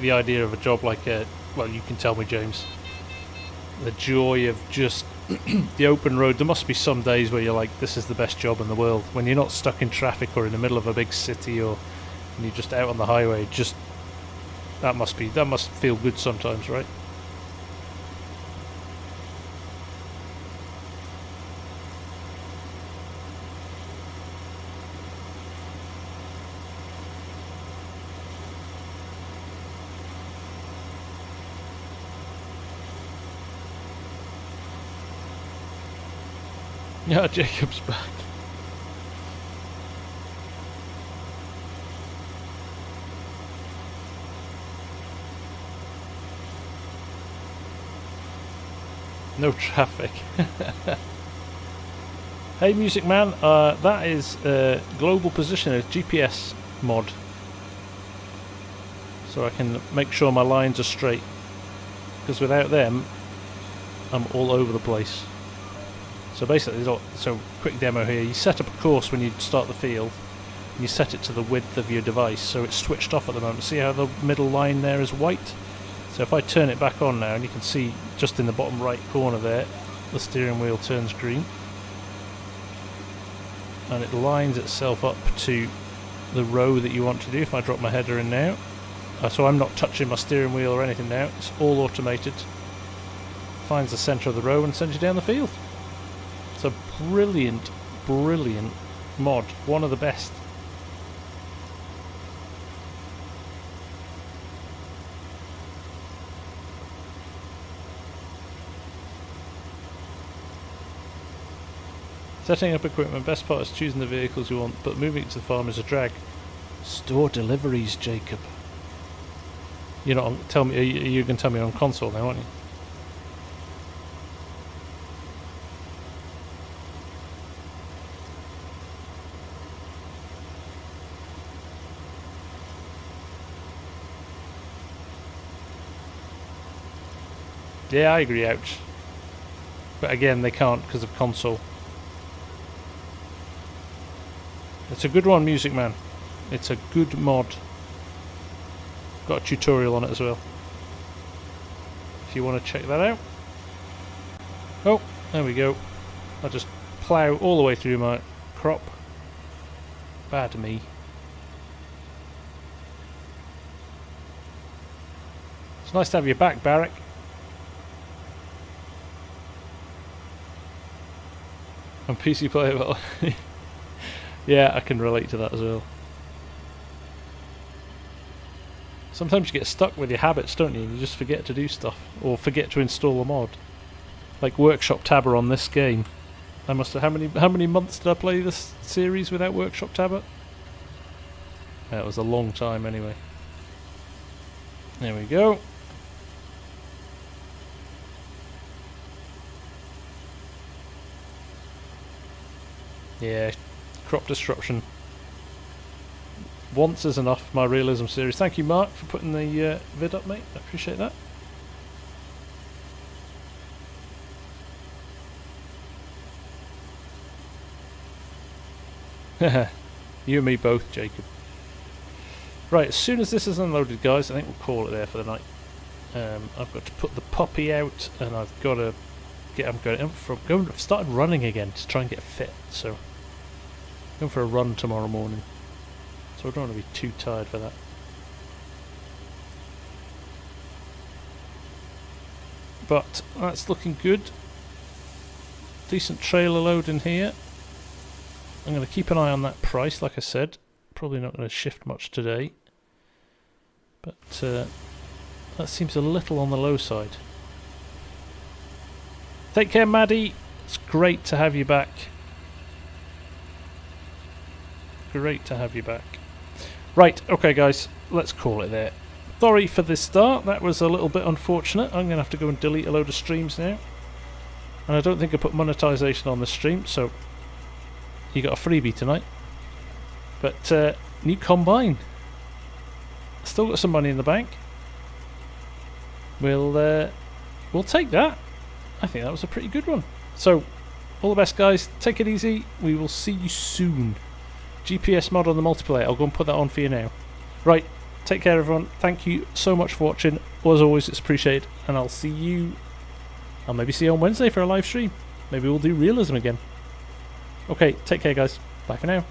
the idea of a job like well, you can tell me, James. The joy of just the open road. There must be some days where you're like, this is the best job in the world. When you're not stuck in traffic or in the middle of a big city, or and you're just out on the highway. Just that must feel good sometimes, right? Yeah, Jacob's back. No traffic. Hey, Music Man, that is global positioner GPS mod. So I can make sure my lines are straight. Because without them, I'm all over the place. So basically, so quick demo here, you set up a course when you start the field, and you set it to the width of your device, so it's switched off at the moment. See how the middle line there is white? So if I turn it back on now, and you can see just in the bottom right corner there, the steering wheel turns green. And it lines itself up to the row that you want to do. If I drop my header in now, so I'm not touching my steering wheel or anything now, it's all automated. Finds the centre of the row and sends you down the field. It's a brilliant, brilliant mod, one of the best. Setting up equipment, best part is choosing the vehicles you want, but moving it to the farm is a drag. Store deliveries, Jacob. You're not on, tell me. You're going to tell me on console now, aren't you? Yeah, I agree. Ouch. But again, they can't because of console. It's a good one, Music Man. It's a good mod. Got a tutorial on it as well, if you want to check that out. Oh, there we go. I'll just plough all the way through my crop. Bad me. It's nice to have you back, Barrack. I'm PC playable. Yeah, I can relate to that as well. Sometimes you get stuck with your habits, don't you? You just forget to do stuff, or forget to install a mod. Like Workshop Tabber on this game. I must have, how many months did I play this series without Workshop Tabber? That was a long time anyway. There we go. Yeah, crop disruption. Once is enough, my realism series. Thank you, Mark, for putting the vid up, mate. I appreciate that. You and me both, Jacob. Right, as soon as this is unloaded, guys, I think we'll call it there for the night. I've got to put the puppy out, and I've got to get. I've started running again to try and get fit, so I'm going for a run tomorrow morning. So I don't want to be too tired for that. But that's looking good. Decent trailer load in here. I'm going to keep an eye on that price, like I said. Probably not going to shift much today. But that seems a little on the low side. Take care, Maddie. It's great to have you back. Great to have you back. Right, okay guys, let's call it there. Sorry for this start, that was a little bit unfortunate. I'm going to have to go and delete a load of streams now. And I don't think I put monetization on the stream, so you got a freebie tonight. But new combine. Still got some money in the bank. We'll take that. I think that was a pretty good one. So, all the best guys, take it easy, we will see you soon. GPS mod on the multiplayer, I'll go and put that on for you now. Right, take care everyone, thank you so much for watching, as always it's appreciated, and I'll maybe see you on Wednesday for a live stream. Maybe we'll do realism again. Okay, take care guys, bye for now.